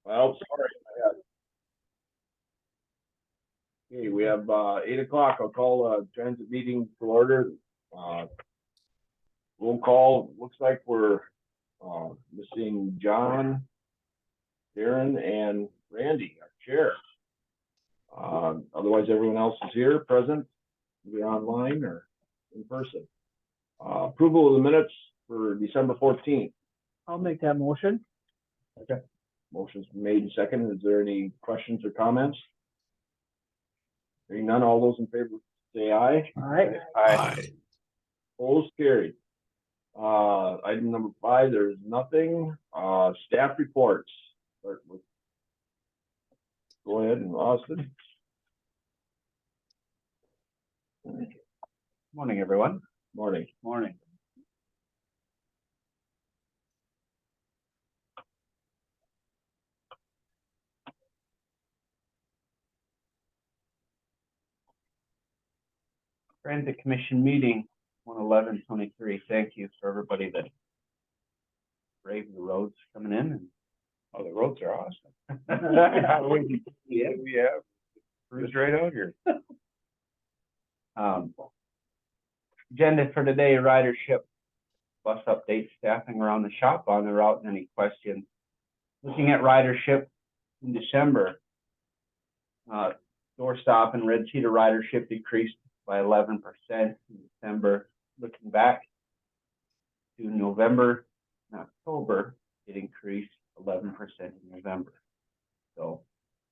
Well, sorry. Okay, we have 8 o'clock. I'll call transit meeting to order. Roll call. Looks like we're missing John, Darren, and Randy, our chair. Otherwise, everyone else is here, present, either online or in person. Approval of the minutes for December 14th. I'll make that motion. Okay. Motion's been made and seconded. Is there any questions or comments? Hearing none, all those in favor say aye. Aye. Aye. Opposed, carried. Item number 5, there's nothing. Staff reports. Start with. Go ahead, and Austin. Morning, everyone. Morning. Morning. Transit Commission meeting 1/11/23. Thank you for everybody that braved the roads coming in. And Oh, the roads are awesome. Yeah, We have cruised right out here. Agenda for today: ridership, bus update, staffing around the shop on the route, and any questions. Looking at ridership in December, doorstop and Red Cedar ridership decreased by 11% in December. Looking back to November and October, it increased 11% in November. So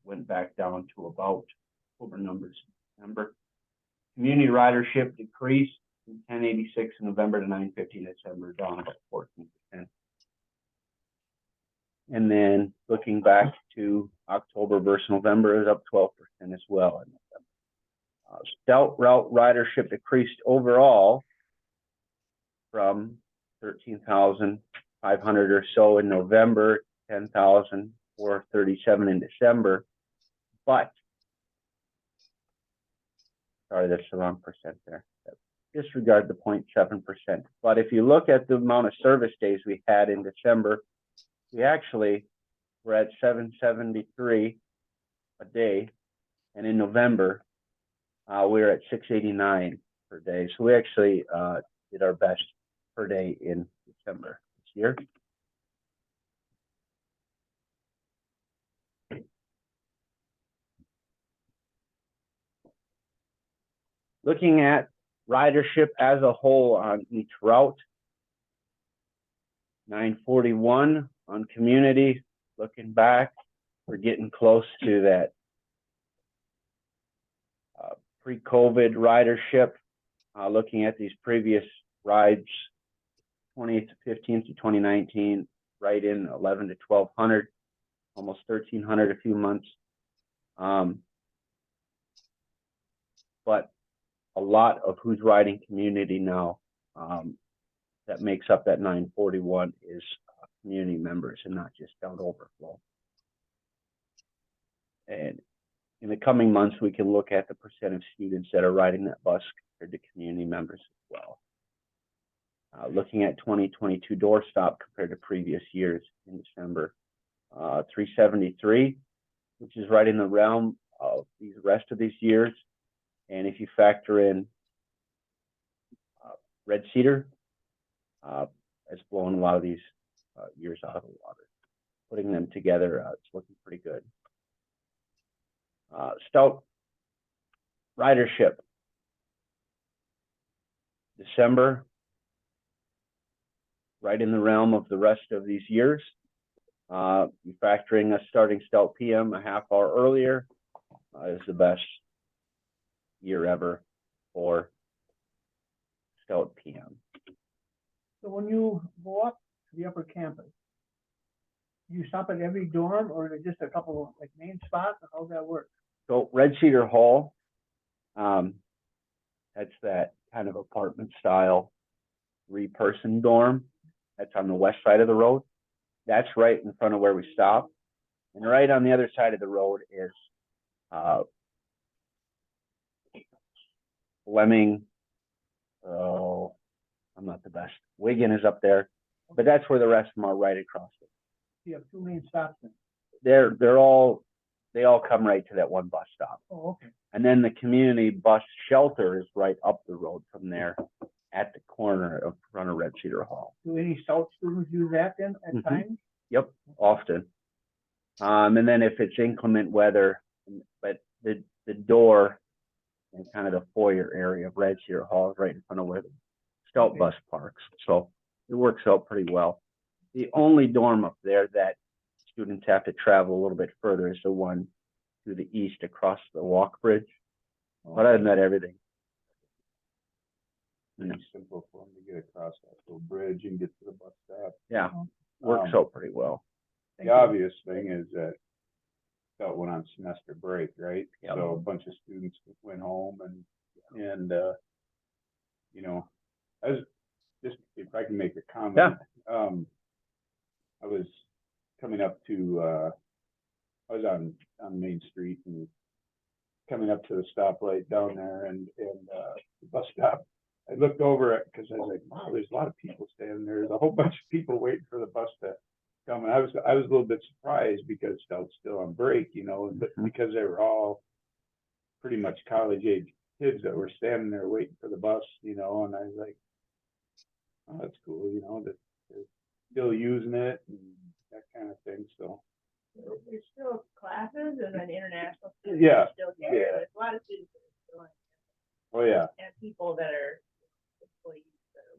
went back down to about October numbers in December. Community ridership decreased from 1086 in November to 950 in December, down about 14%. And then looking back to October versus November, is up 12% as well in November. Stout route ridership decreased overall from 13,500 or so in November, 10,437 in December. But, sorry, that's the wrong percent there. Disregard the 0.7%. But if you look at the amount of service days we had in December, we actually were at 773 a day. And in November, we were at 689 per day. So we actually did our best per day in December this year. Looking at ridership as a whole on each route, 941 on community. Looking back, we're getting close to that pre-COVID ridership. Looking at these previous rides, 20th to 15th to 2019, right in 11 to 1200, almost 1300 a few months. But a lot of who's riding community now, that makes up that 941 is community members and not just Stout overflow. And in the coming months, we can look at the percent of students that are riding that bus compared to community members as well. Looking at 2022 doorstop compared to previous years in December, 373, which is right in the realm of the rest of these years. And if you factor in Red Cedar, it's blowing a lot of these years out of the water. Putting them together, it's looking pretty good. Stout ridership. December, right in the realm of the rest of these years. You factoring us starting Stout PM a half hour earlier is the best year ever for Stout PM. So when you go up to the upper campus, you stop at every dorm, or is it just a couple like main spots? How does that work? So Red Cedar Hall, that's that kind of apartment style 3-person dorm. That's on the west side of the road. That's right in front of where we stop. And right on the other side of the road is Fleming. Oh, I'm not the best. Wigan is up there, but that's where the rest of them are, right across it. You have 2 main stops then. they all come right to that one bus stop. Oh, okay. And then the community bus shelter is right up the road from there at the corner of front of Red Cedar Hall. Do any South students use that then at Mhm. times? Yep, often. And then if it's inclement weather, but the door and kind of the foyer area of Red Cedar Hall is right in front of where the scout Okay. bus parks. So it works out pretty well. The only dorm up there that students have to travel a little bit further is the one to the east across the walk bridge. But other than that, everything. Pretty simple for them to get across that little bridge and get to the bus stop. Yeah, works out pretty well. Thank The you. obvious thing is that Scout went on semester break, right? Yep. So a bunch of students went home and, you know, I was, just if I can make a comment. I was coming up to, I was on Main Street and coming up to the stoplight down there and the bus stop. I looked over it because I was like, wow, there's a lot of people standing there. There's a whole bunch of people waiting for the bus to come. And I was a little bit surprised because Scout's still on break, you know, but because they were all pretty much college age kids that were standing there waiting for the bus, you know, and I was like, oh, that's cool, you know, that they're still using it and that kind of thing. So There's still classes and then international students Yeah, are still yeah. here. There's a lot of students that are still in, oh yeah. and people that are employees that are.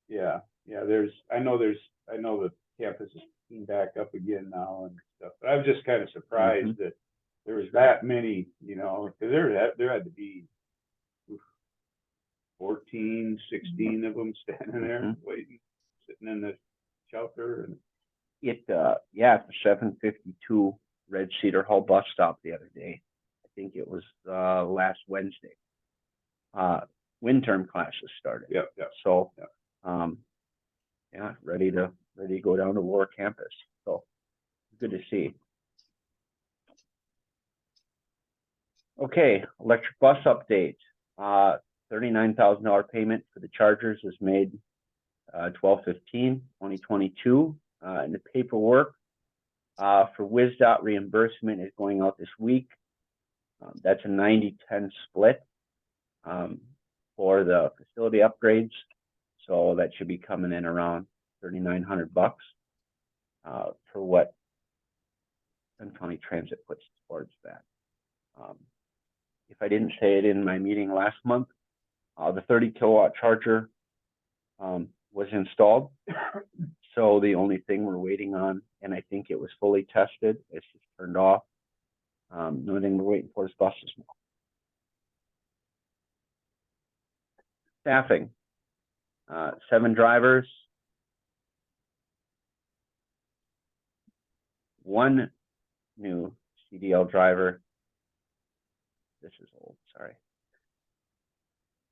Yeah, I know the campus is being back up again now and stuff, but I was just kind of surprised that there was that many, you know, because there had to be 14, 16 of them standing there waiting, sitting in the shelter. And It's the 752 Red Cedar Hall bus stop the other day. I think it was last Wednesday. Wind term classes started. yeah. So, Yep. ready to go down to Lower Campus. So good to see. Okay, electric bus update. $39,000 payment for the chargers was made 12/15/2022. And the paperwork for WISDOT reimbursement is going out this week. That's a 90-10 split for the facility upgrades. So that should be coming in around $3,900 for what Dunn County Transit puts towards that. If I didn't say it in my meeting last month, the 30 kilowatt charger was installed. So the only thing we're waiting on, and I think it was fully tested, it's just turned off. The only thing we're waiting for is buses now. Staffing, 7 drivers, 1 new CDL driver. This is old, sorry.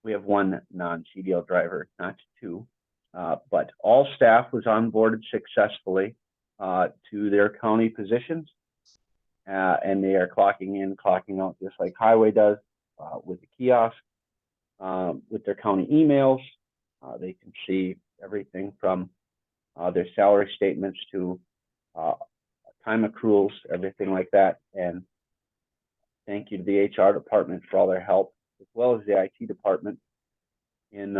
We have 1 non-CDL driver, not 2. But all staff was onboarded successfully to their county positions. And they are clocking in, clocking out just like Highway does with the kiosk, with their county emails. They can see everything from their salary statements to time accruals, everything like that. And thank you to the HR department for all their help, as well as the IT department in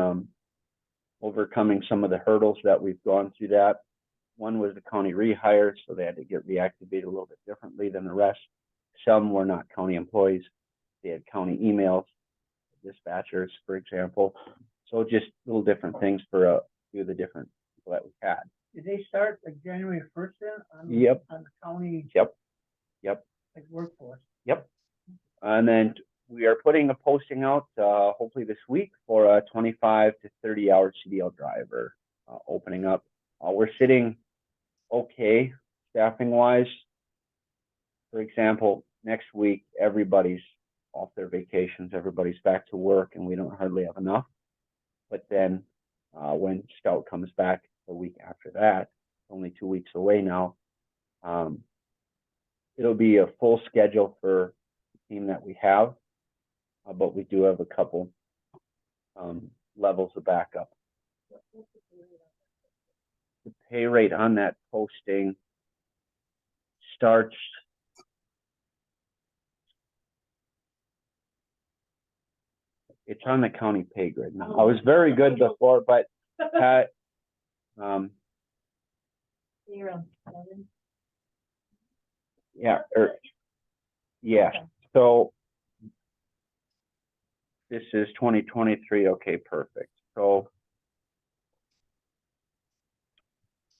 overcoming some of the hurdles that we've gone through that. One was the county rehire, so they had to get reactivated a little bit differently than the rest. Some were not county employees. They had county emails, dispatchers, for example. So just little different things for a few of the different people that we had. Did they start like January 1st then? Yep. On the county? Yep. Like workforce? Yep. And then we are putting a posting out hopefully this week for a 25 to 30 hour CDL driver opening up. We're sitting okay staffing wise. For example, next week, everybody's off their vacations, everybody's back to work, and we don't hardly have enough. But then when Scout comes back the week after that, only 2 weeks away now, it'll be a full schedule for the team that we have. But we do have a couple levels of backup. The pay rate on that posting starts It's on the county pay grid now. I was very good before, but, You're on 7. yeah, yeah, Okay. so this is 2023, okay, perfect. So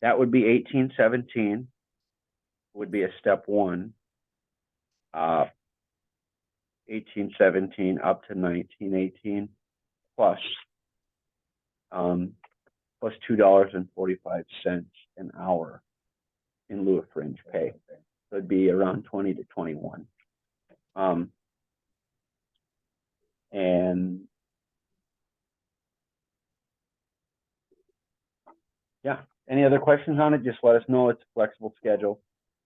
that would be 1817 would be a step 1. 1817 up to 1918 plus plus $2.45 an hour in lieu of fringe pay. So it'd be around 20 to 21. And yeah, any other questions on it? Just let us know. It's a flexible schedule.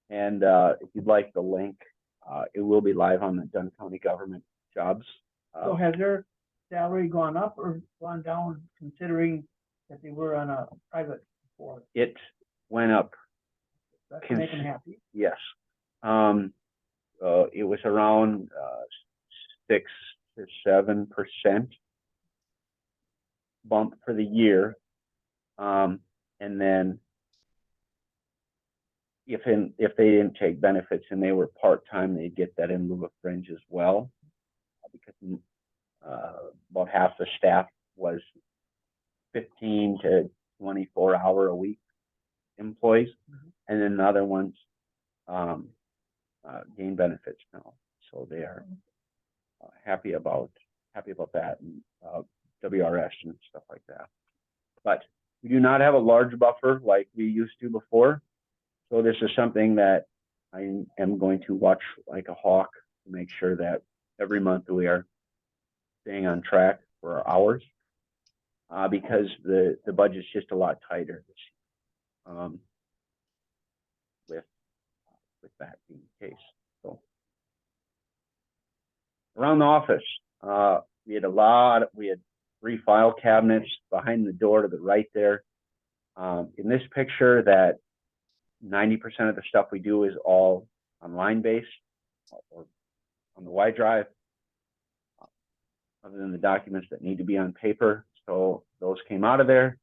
And if you'd like the link, it will be live on the Dunn County Government Jobs. So has their salary gone up or gone down, considering that they were on a private before? It went up. That's making them happy. Yes. It was around 6 to 7% bump for the year. And then if they didn't take benefits and they were part-time, they'd get that in lieu of fringe as well, because about half the staff was 15 to 24 hour a week employees, and then the other ones gain benefits now, so they are happy about that, and WRS and stuff like that. But we do not have a large buffer like we used to before, so this is something that I am going to watch like a hawk to make sure that every month we are staying on track for our hours, because the budget's just a lot tighter this year, with that being the case. So around the office, we had 3 file cabinets behind the door to the right there. In this picture, that 90% of the stuff we do is all online based or on the Y drive, other than the documents that need to be on paper. So those came out of there,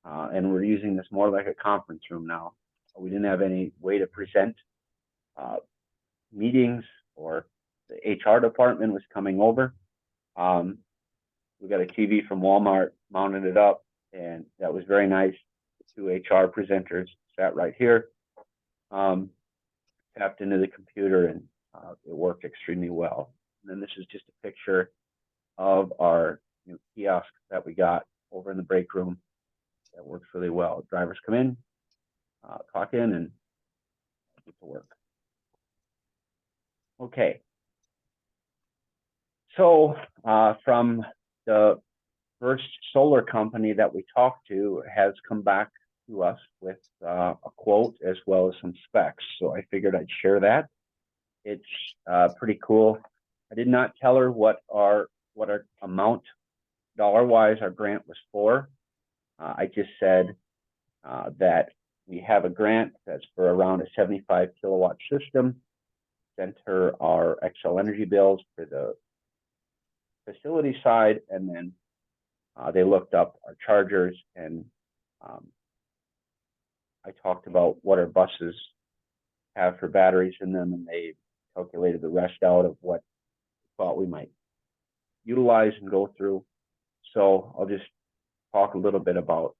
and we're using this more like a conference room now. We didn't have any way to present meetings, or the HR department was coming over. We got a TV from Walmart, mounted it up, and that was very nice. The 2 HR presenters sat right here, tapped into the computer, and it worked extremely well. And then this is just a picture of our new kiosk that we got over in the break room. That works really well. Drivers come in, clock in, and get to work. Okay. So from the first solar company that we talked to has come back to us with a quote as well as some specs. So I figured I'd share that. It's pretty cool. I did not tell her what our amount dollar-wise our grant was for. I just said that we have a grant that's for around a 75 kilowatt system. Sent her our Xcel Energy bills for the facility side, and then they looked up our chargers, and I talked about what our buses have for batteries in them, and they calculated the rest out of what we thought we might utilize and go through. So I'll just talk a little bit about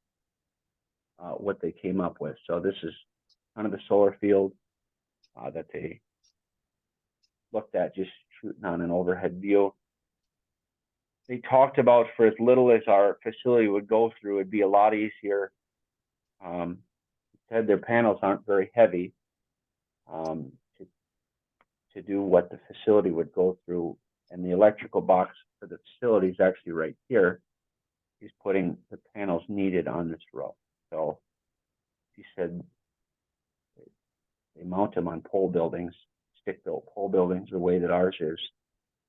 what they came up with. So this is kind of the solar field that they looked at, just shooting on an overhead view. They talked about, for as little as our facility would go through, it'd be a lot easier. Said their panels aren't very heavy to do what the facility would go through, and the electrical box for the facility is actually right here. He's putting the panels needed on this row. So he said they mount them on pole buildings, stick-built pole buildings, the way that ours is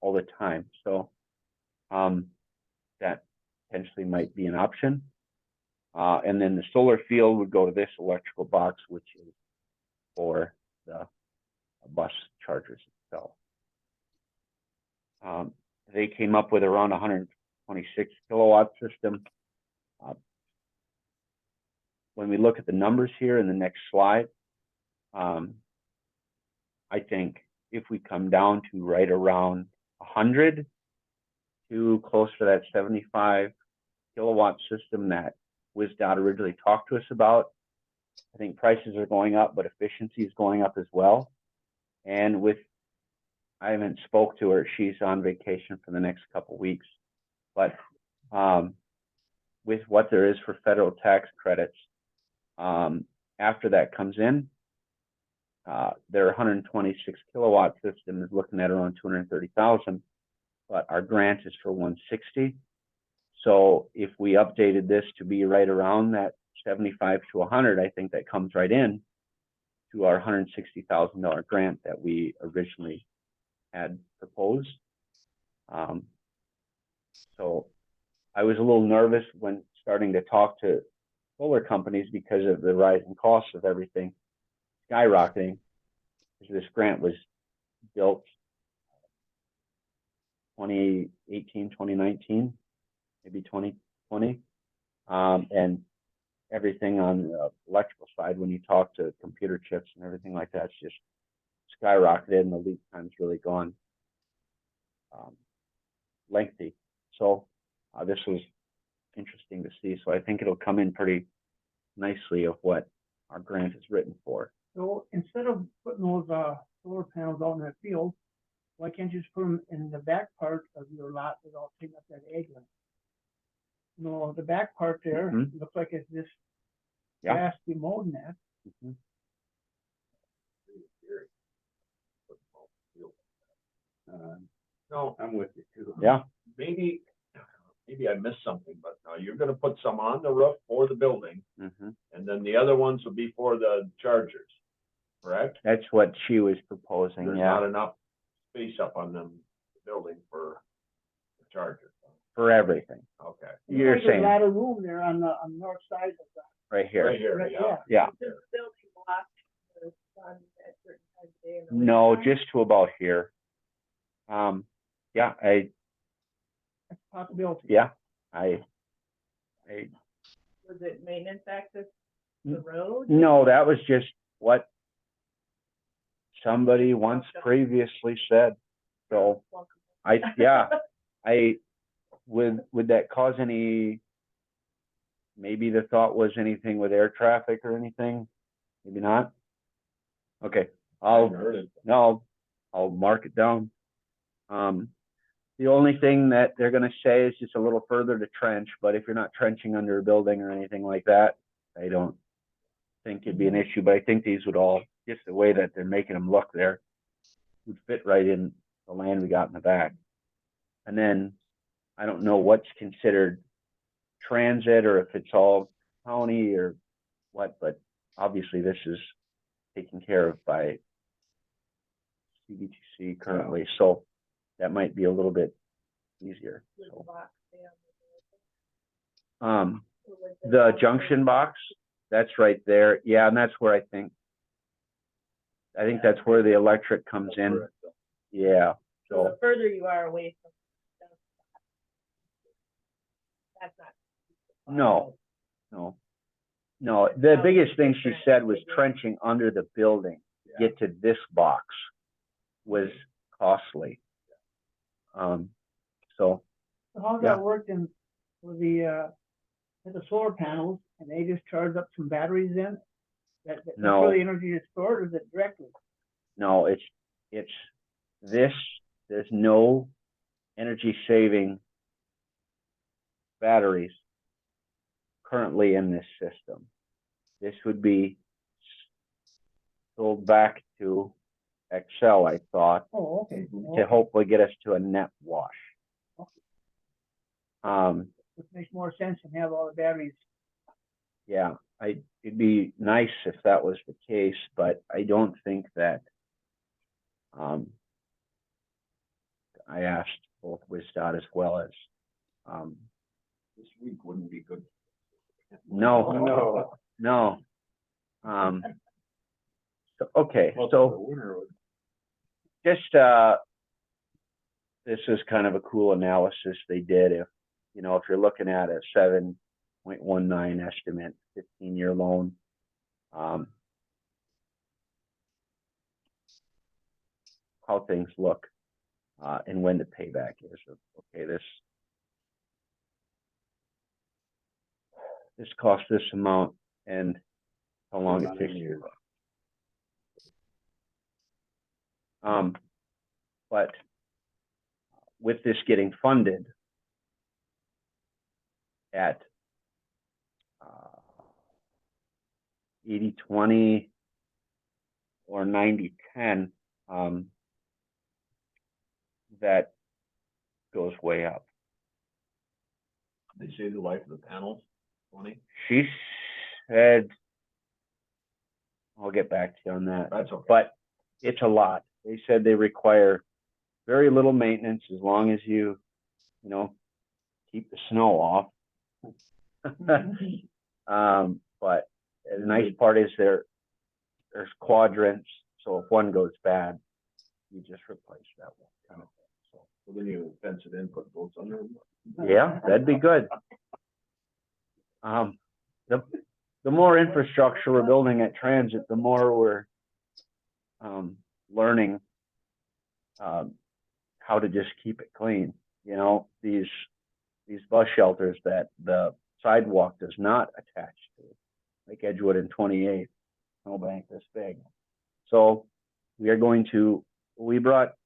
all the time. So that potentially might be an option. And then the solar field would go to this electrical box, which is for the bus chargers itself. They came up with around 126 kilowatt system. When we look at the numbers here in the next slide, I think if we come down to right around 100 to close to that 75 kilowatt system that WisDOT originally talked to us about, I think prices are going up, but efficiency is going up as well. And I haven't spoke to her. She's on vacation for the next couple of weeks, but with what there is for federal tax credits, after that comes in, their 126 kilowatt system is looking at around 230,000, but our grant is for 160. So if we updated this to be right around that 75 to 100, I think that comes right in to our $160,000 grant that we originally had proposed. So I was a little nervous when starting to talk to solar companies because of the rising costs of everything skyrocketing. This grant was built 2018, 2019, maybe 2020. And everything on the electrical side, when you talk to computer chips and everything like that, it's just skyrocketed and the lead time's really gone lengthy. So this was interesting to see. So I think it'll come in pretty nicely of what our grant is written for. So instead of putting those solar panels out in that field, why can't you just put them in the back part of your lot without taking up that ag land? You know, the back part there looks like it's just grass be mowed in that. No, I'm with you too. Yeah. maybe I missed something, but you're gonna put some on the roof for the building, and then the other ones will be for the chargers, correct? That's what she was proposing. There's not enough space up on them building for the chargers. For everything. Okay. You're There's saying a lot of room there on the north side of that. right here. Right here, Right, yeah. Yeah. Does the building block the sun at certain times of day? No, wintertime? just to about here. Yeah, That's a possibility. Was it maintenance access to the road? No, that was just what somebody once previously said. So would that cause any, maybe the thought was anything with air traffic or anything? Maybe not? Okay, I'll mark it down. The only thing that they're gonna say is just a little further to trench, but if you're not trenching under a building or anything like that, I don't think it'd be an issue, but I think these would all, just the way that they're making them look there, would fit right in the land we got in the back. And then I don't know what's considered transit or if it's all county or what, but obviously this is taken care of by CBTC currently, so that might be a little bit easier. So, the junction box, that's right there. Yeah, and that's where I think that's where the electric comes in. Yeah. So So the further you are away from the that's not. No. The biggest thing she said was trenching under the building to get to this box was costly. So How's that working with the solar panels, and they just charge up some batteries in? That's where the energy is stored, or is it directly? no, it's this. There's no energy saving batteries currently in this system. This would be sold back to Excel, I thought, Oh, okay. to hopefully get us to a net wash. Which makes more sense than have all the batteries. Yeah, it'd be nice if that was the case, but I don't think that. I asked both WisDOT as well as. This week wouldn't be good. No. So, okay, so just this is kind of a cool analysis they did. If you know, if you're looking at a 7.19 estimate, 15-year loan, how things look, and when the payback is. Okay, this costs this amount, and how long it takes to but with this getting funded at 80-20 or 90-10, that goes way up. They say the life of the panels, 20. She said, I'll get back to you on that. That's okay. But it's a lot. They said they require very little maintenance as long as you know, keep the snow off. But the nice part is there's quadrants, so if one goes bad, you just replace that one kind of thing. So then you fence it in, put bolts under them. Yeah, that'd be good. The more infrastructure we're building at transit, the more we're learning how to just keep it clean. You know, these bus shelters that the sidewalk does not attach to, like Edgewood and 28, snowbank this big. So we brought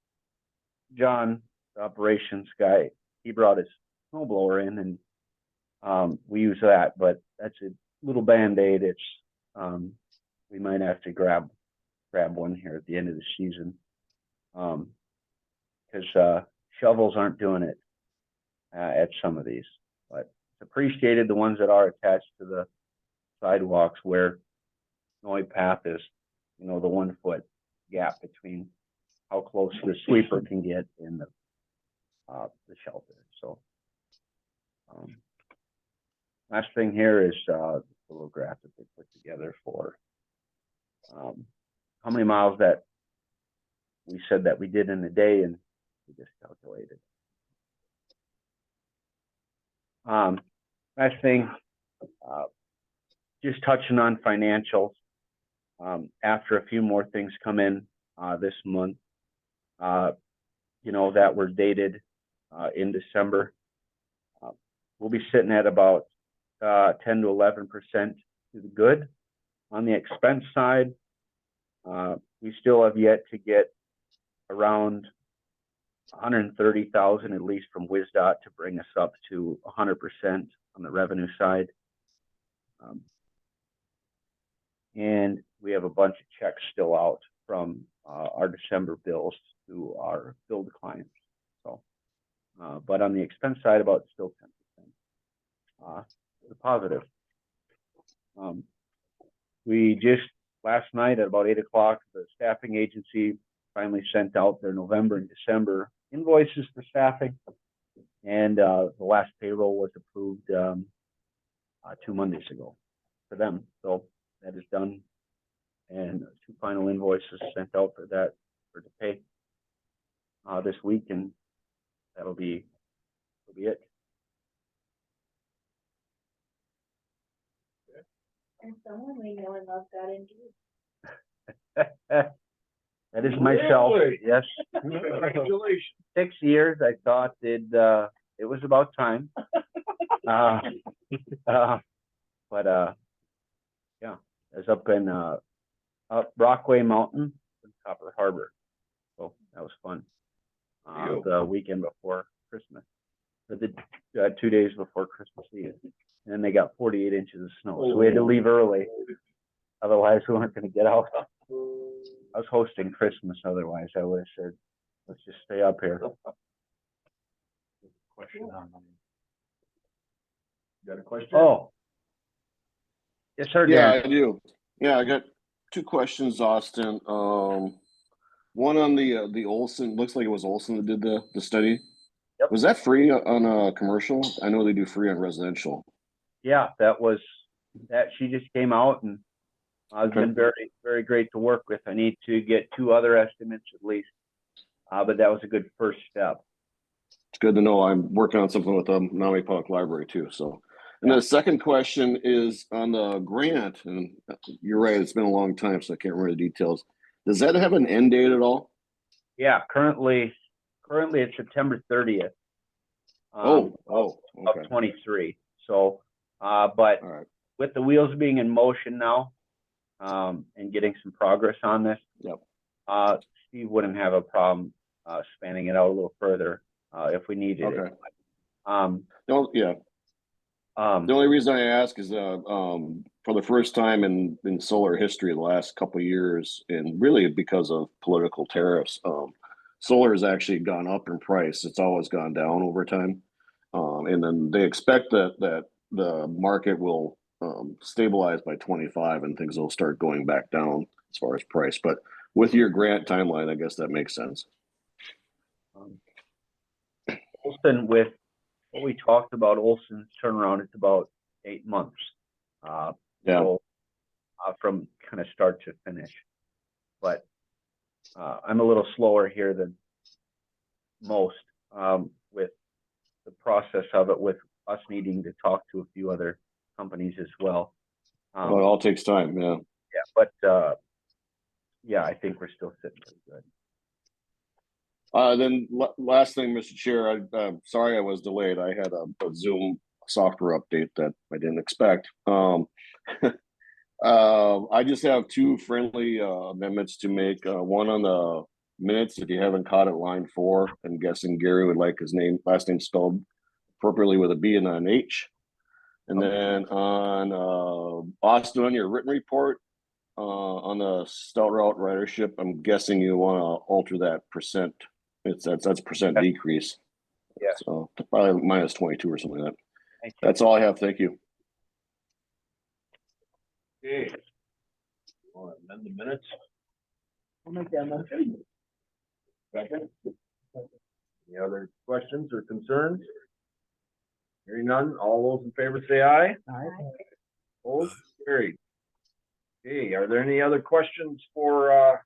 John, the operations guy, he brought his snowblower in, and we use that, but that's a little Band-Aid. It's we might have to grab one here at the end of the season, because shovels aren't doing it at some of these, but it's appreciated, the ones that are attached to the sidewalks where snowy path is, you know, the 1 foot gap between how close the sweeper can get in the shelter. So last thing here is the little graph that they put together for how many miles that we said that we did in a day, and we just calculated. Last thing, just touching on financials. After a few more things come in this month, you know, that were dated in December, we'll be sitting at about 10 to 11% to the good. On the expense side, we still have yet to get around 130,000 at least from WisDOT to bring us up to 100% on the revenue side. And we have a bunch of checks still out from our December bills to our billed clients. So, but on the expense side, about still 10%. The positive. We just last night at about 8 o'clock, the staffing agency finally sent out their November and December invoices for staffing, and the last payroll was approved 2 Mondays ago for them. So that is done, and 2 final invoices sent out for that to pay this week, and that'll be it. And someone we know and love got injured. That is myself. Really? Yes. Congratulations. 6 years. I thought it was about time. But yeah, I was up in up Brockway Mountain, Copper Harbor. So that was fun. The weekend before Christmas, but the 2 days before Christmas Eve, and then they got 48 inches of snow, so we had to leave early. Otherwise, we weren't going to get out. I was hosting Christmas. Otherwise, I would have said, "Let's just stay up here." Question on. You got a question? Oh, yes, sir. Yeah, Dan. I do. Yeah, I got 2 questions, Austin. One on the Olson. Looks like it was Olson that did the study. Yep. Was that free on commercial? I know they do free on residential. Yeah, that was that. She just came out, and it's been very, very great to work with. I need to get 2 other estimates at least, but that was a good first step. it's good to know I'm working on something with the Maui Public Library too, so. And the second question is on the grant, and you're right, it's been a long time, so I can't remember the details. Does that have an end date at all? Yeah, currently it's September 30th. Okay. Of 23. So, but All right. with the wheels being in motion now, and getting some progress on this, Yep. Steve wouldn't have a problem, spanning it out a little further, if we needed it. Okay. No, yeah. The only reason I ask is, for the first time in solar history, the last couple of years, and really because of political tariffs, solar has actually gone up in price. It's always gone down over time. And then they expect that the market will stabilize by 25 and things will start going back down as far as price. But with your grant timeline, I guess that makes sense. Olson, with what we talked about, Olson's turnaround, it's about 8 months. So, from kind of start to finish. But I'm a little slower here than most, with the process of it, with us needing to talk to a few other companies as well. Well, it all takes time, yeah. Yeah, but yeah, I think we're still sitting pretty good. Then last thing, Mr. Chair, I'm sorry I was delayed. I had a Zoom software update that I didn't expect. I just have two friendly amendments to make. One on the minutes, if you haven't caught it, line 4. I'm guessing Gary would like his last name spelled appropriately with a B and not an H. And then on Austin, on your written report, on the stout route ridership, I'm guessing you want to alter that percent. That's percent decrease. Yeah. So probably minus 22 or something like that. Thank you. That's all I have. Thank you. Okay. Want to amend the minutes? I'll make that motion. Second. Any other questions or concerns? Hearing none, all those in favor say aye. Aye. Opposed, carried. Okay, are there any other questions for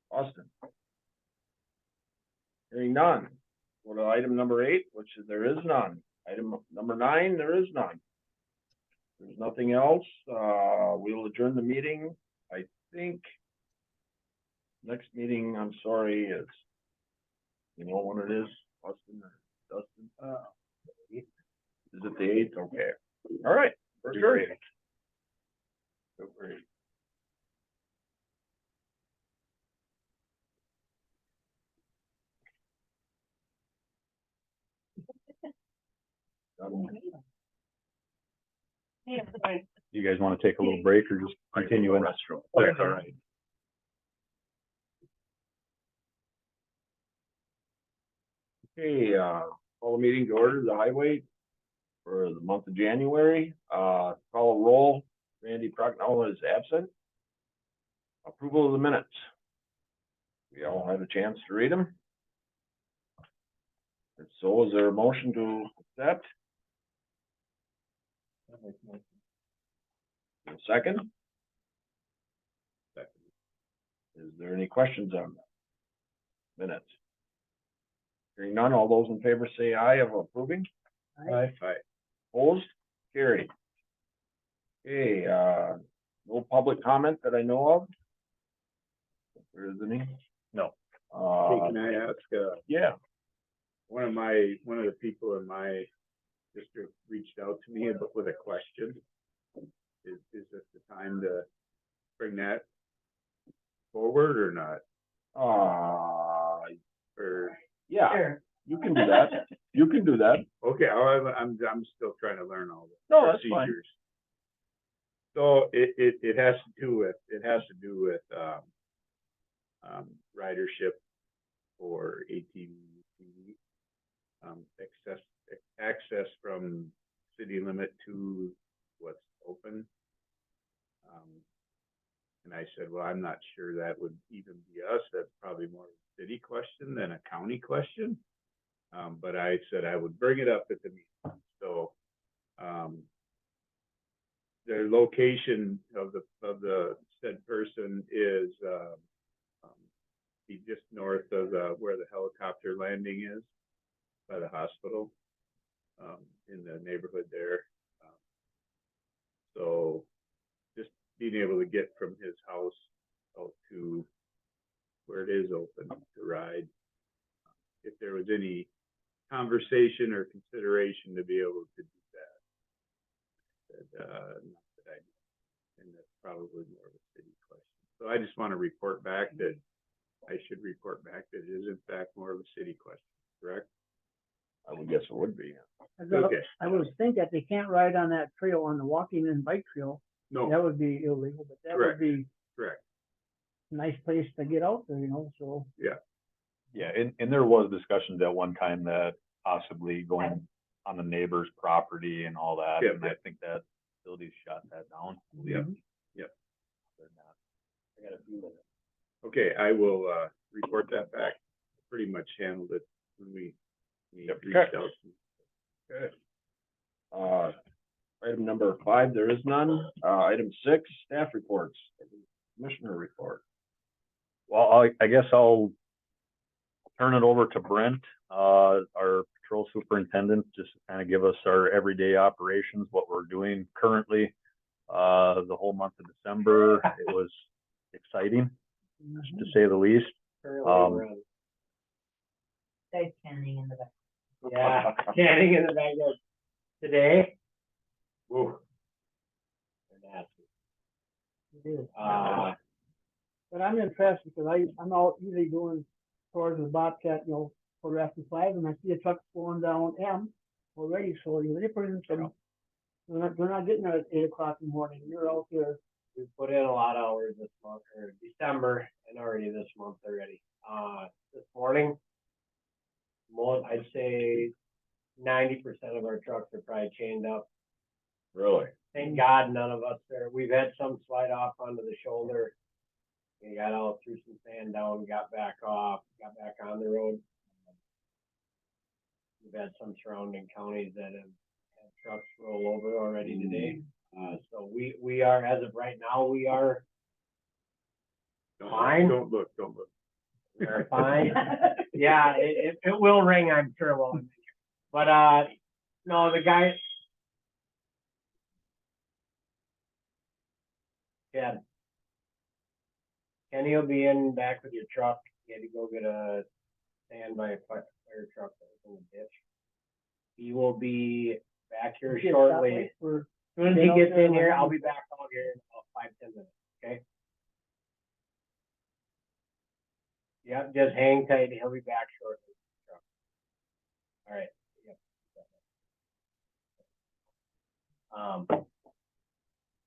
Austin? Hearing none. Go to item number 8, which is there is none. Item number 9, there is none. There's nothing else. We'll adjourn the meeting. I think next meeting, I'm sorry, is, you know when it is, Austin or Dustin? Is it the 8th? Okay. All right. For sure. Great. You guys want to take a little break or just continue in? Restroom. Okay. All right. Okay, call the meeting to order, the highway for the month of January. Call a roll. Randy Procknell is absent. Approval of the minutes. We all had a chance to read them. And so is there a motion to accept? A second? Second. Is there any questions on the minutes? Hearing none, all those in favor say aye of approving. Aye. Aye. Opposed? Carried. Okay, no public comment that I know of. If there is any? No. Hey, can I ask, Yeah. one of the people in my district reached out to me with a question. Is this the time to bring that forward or not? Or, Yeah, Sure. you can do that. You can do that. okay, I'm still trying to learn all the No, that's fine. procedures. So it has to do with ridership for ATV, access from city limit to what's open. And I said, well, I'm not sure that would even be us. That's probably more a city question than a county question. But I said I would bring it up at the meeting. So the location of the said person is be just north of, where the helicopter landing is, by the hospital, in the neighborhood there. So just being able to get from his house out to where it is open to ride. If there was any conversation or consideration to be able to do that. Not that I know. And that's probably more of a city question. So I just want to report back that I should report back that it is in fact more of a city question, correct? I would guess it would be. Okay. I would think that they can't ride on that trail, on the walking and bike trail. No, That would be illegal, but that would Correct. be correct. a nice place to get out there, so. Yeah, and there was discussions at one time that possibly going on the neighbor's property and all that, Yeah, and I yeah. think that facility shot that down. Yeah. Mhm. They're not. I got a few minutes. Okay, I will, report that back. Pretty much handled it when we Yep. reached out. Okay. Item number 5, there is none. Item 6, staff reports, commissioner report. Well, I guess I'll turn it over to Brent, our patrol superintendent, just to kind of give us our everyday operations, what we're doing currently. The whole month of December, it was exciting, to say the least. Guys canning in the back. Yeah, canning in the backyard today. Woo. They're nasty. It is. Uh, But I'm impressed because I'm out usually doing towards the Bobcat, for after 5, and I see a truck going down M already, so they put in some, they're not getting there at 8 o'clock in the morning, you're out there. we put in a lot of hours this month, or December, and already this month already. This morning, I'd say 90% of our trucks are probably chained up. Really? Thank God none of us there. We've had some slide off onto the shoulder. We got out, threw some sand down, got back off, got back on the road. We've had some surrounding counties that have had trucks roll over already today. So we are, as of right now, we are Fine. Don't look. we're fine. Yeah, it will ring, I'm sure. Well, but no, the guy. Yeah. Kenny will be in back with your truck. He had to go get a standby fire truck that was in the ditch. He will be back here Get shortly. stoplight for- As soon as he gets in here, I'll be back out here in about 5-10 minutes, okay? Yep, just hang tight, he'll be back shortly. All right. Yep.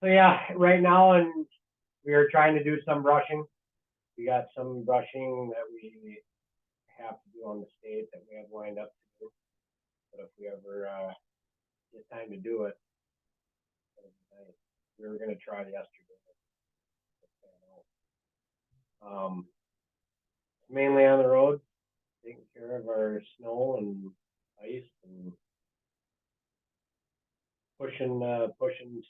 So yeah, right now, and we are trying to do some brushing. We got some brushing that we have to do on the state that we have lined up to do. But if we ever get time to do it, we were gonna try it yesterday. Mainly on the road, taking care of our snow and ice and pushing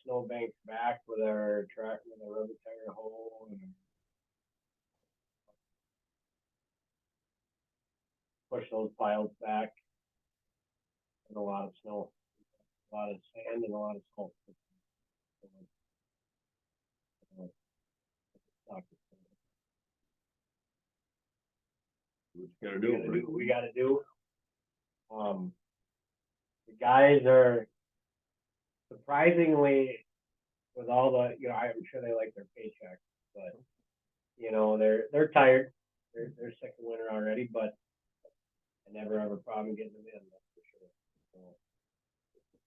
snow banks back with our track with a rubber tire hole and push those piles back. And a lot of snow, a lot of sand and a lot of snow. What you gotta do? We gotta do. The guys are surprisingly, with all the, I'm sure they like their paychecks, but they're tired. They're sick of winter already, but I never have a problem getting them in, that's for sure. So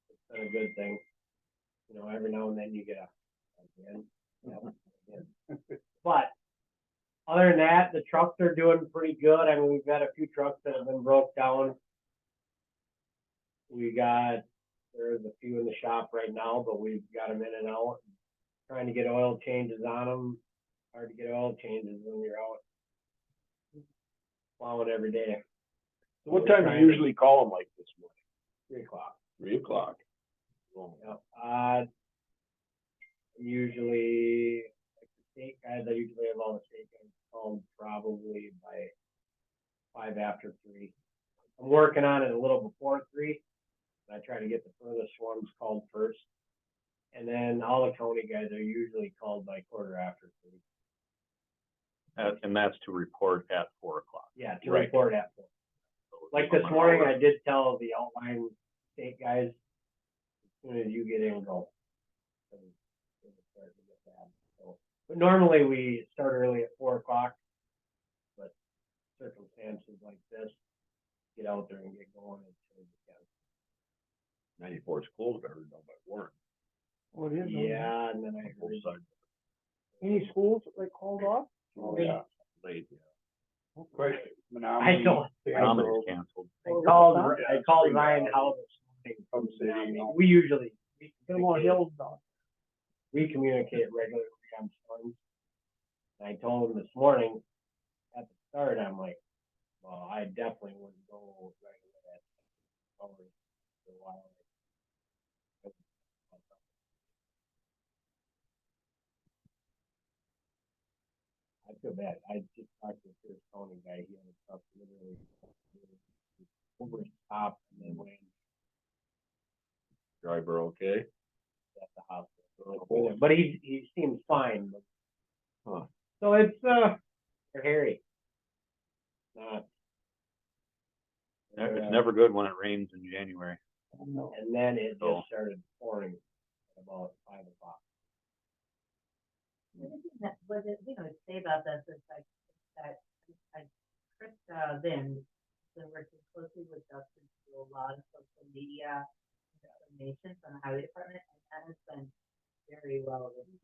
it's been a good thing. Every now and then you get again. But other than that, the trucks are doing pretty good. I mean, we've got a few trucks that have been broke down. There's a few in the shop right now, but we've got them in and out. Trying to get oil changes on them. Hard to get oil changes when you're out plowing every day. So what time do you usually call them like this morning? 3 o'clock. 3 o'clock. Yep. Usually, like the state guys, I usually have all the state guys called probably by 3:05. I'm working on it a little before 3. I try to get the furthest ones called first. And then all the county guys are usually called by 3:15. And that's to report at 4 o'clock. Yeah, to Right. report at 4. Like this morning, I did tell the outline state guys, as soon as you get in, go. So, but normally we start early at 4 o'clock, but circumstances like this, get out there and get going as soon as you can. 94 is closed, I heard, down by Warren. Oh, it is. Yeah, and then I Both heard, sides. Any schools like called off? Oh, yeah. Late, yeah. Quick, I Menominee. don't, Nominated canceled. I called Ryan Howell this morning from City, Menominee. you know. We usually, Get them on hills down. we communicate regularly on storms. And I told him this morning, at the start, I'm like, well, I definitely wouldn't go regular at hours for a while. I feel bad. I just talked to this Tony guy. He had a truck literally over his top and then ran Driver okay? at the hospital. But he seems fine. But, Huh. so it's they're hairy. Not. It's never good when it rains in January. No. And then it So- just started pouring at about 5 o'clock. What it, say about this is like, that, Chris, then, been working closely with Justin to do a lot of social media information from the highway department, and that has been very well written.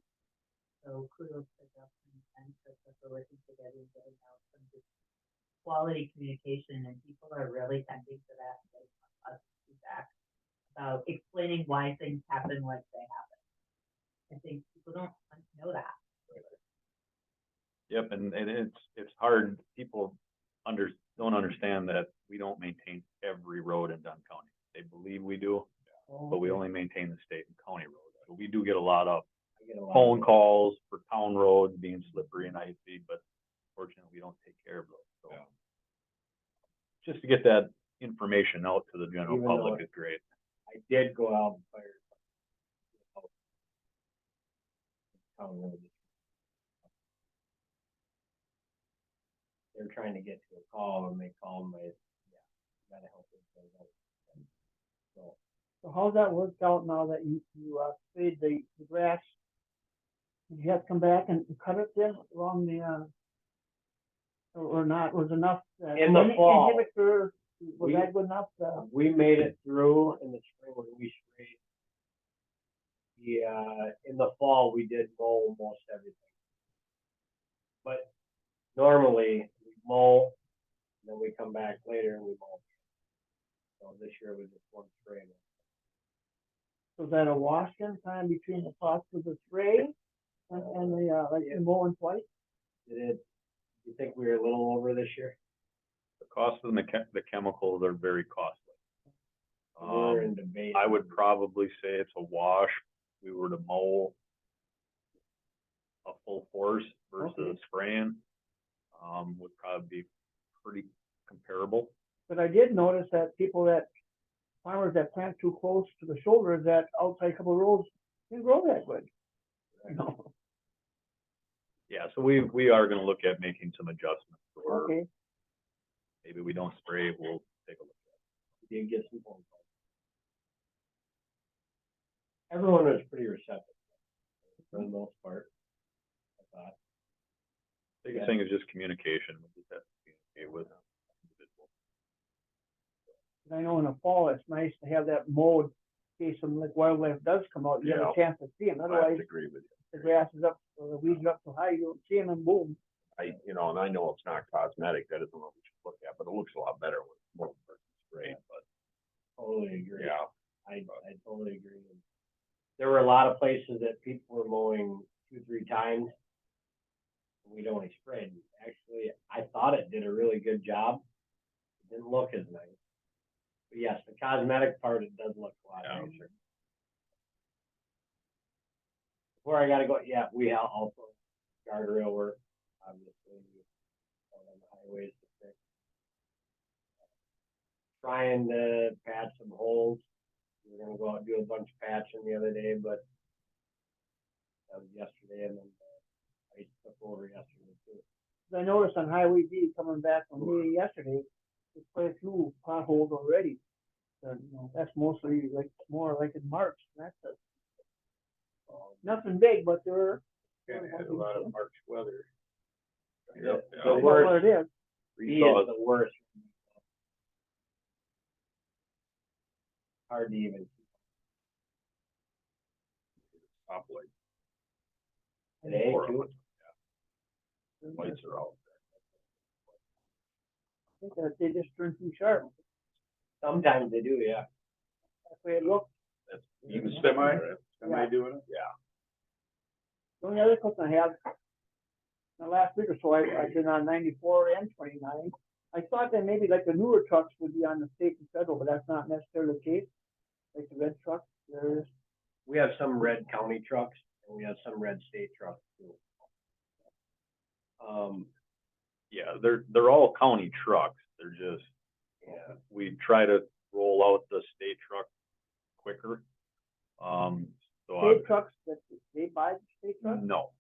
So kudos to Justin and Chris for working together and getting out some good quality communication, and people are really tending to that and getting us feedback about explaining why things happen like they happen. I think people don't know that. Yep, and it's hard, people don't understand that we don't maintain every road in Dunn County. They believe we do, but we only maintain the state and county roads. So we do get a lot of I get a lot phone of- calls for town roads being slippery and icy, but fortunately, we don't take care of those, so. Yeah. Just to get that information out to the general Even though public is great. I did go out and fire. Town road. They're trying to get to a call and they call my, gotta help them. So, So how's that worked out now that you sprayed the grass? Did you have to come back and cut it then along the, or not, was enough? In the fall. Inhibitor, was We- that good enough? we made it through in the spring when we sprayed. In the fall, we did mow most everything. But normally we mow, and then we come back later and we mow. So this year was just one spray. Was that a wash in time between the cost of the spray and the, like the mowing twice? You think we were a little over this year? The cost of the chemicals are very costly. We're in debate. I would probably say it's a wash. We were to mow a full force versus spraying, would probably be pretty comparable. But I did notice that farmers that plant too close to the shoulders, that outside couple of rows didn't grow that good. You know, Yeah, so we are gonna look at making some adjustments, or okay, maybe we don't spray, we'll take a look at it. We did get some phone calls. Everyone was pretty receptive for the most part. I thought. Biggest thing is just communication, we just have to communicate with individuals. and I know in the fall, it's nice to have that mowed, in case some like wildlife does come out, you have a chance to see them, I otherwise agree with you. the grass is up, or the weeds are up so high, you don't see them and boom. And I know it's not cosmetic, that isn't what we should look at, but it looks a lot better with more versus spray, but Totally agree. yeah. I totally agree. There were a lot of places that people were mowing 2-3 times. We'd only sprayed. Actually, I thought it did a really good job. It didn't look as nice. But yes, the cosmetic part, it does look a lot Yeah. nicer. Before I gotta go, we also guardrail work, obviously. the highways to fix. Trying to patch some holes. We were gonna go out and do a bunch of patching the other day, but that was yesterday, and then I took over yesterday too. I noticed on Highway D coming back from meeting yesterday, there's quite a few potholes already. That's mostly like, more like in March, that's nothing big, but there. Kind of had a lot of March weather. The That's what worst, it is. he is the worst. Hard to even. Top light. Today too. Lights are out. I think that they just turned too sharp. Sometimes they do, yeah. That's the way it looks. That's even semi doing it? Yeah. The only other question I have, the last week or so, I've been on 94 and 29. I thought that maybe like the newer trucks would be on the state and federal, but that's not necessarily the case. Like the red trucks, there is. We have some red county trucks and we have some red state trucks too. Yeah, they're all county trucks. They're just, we try to roll out the state truck quicker. State trucks, that they buy the state trucks? No.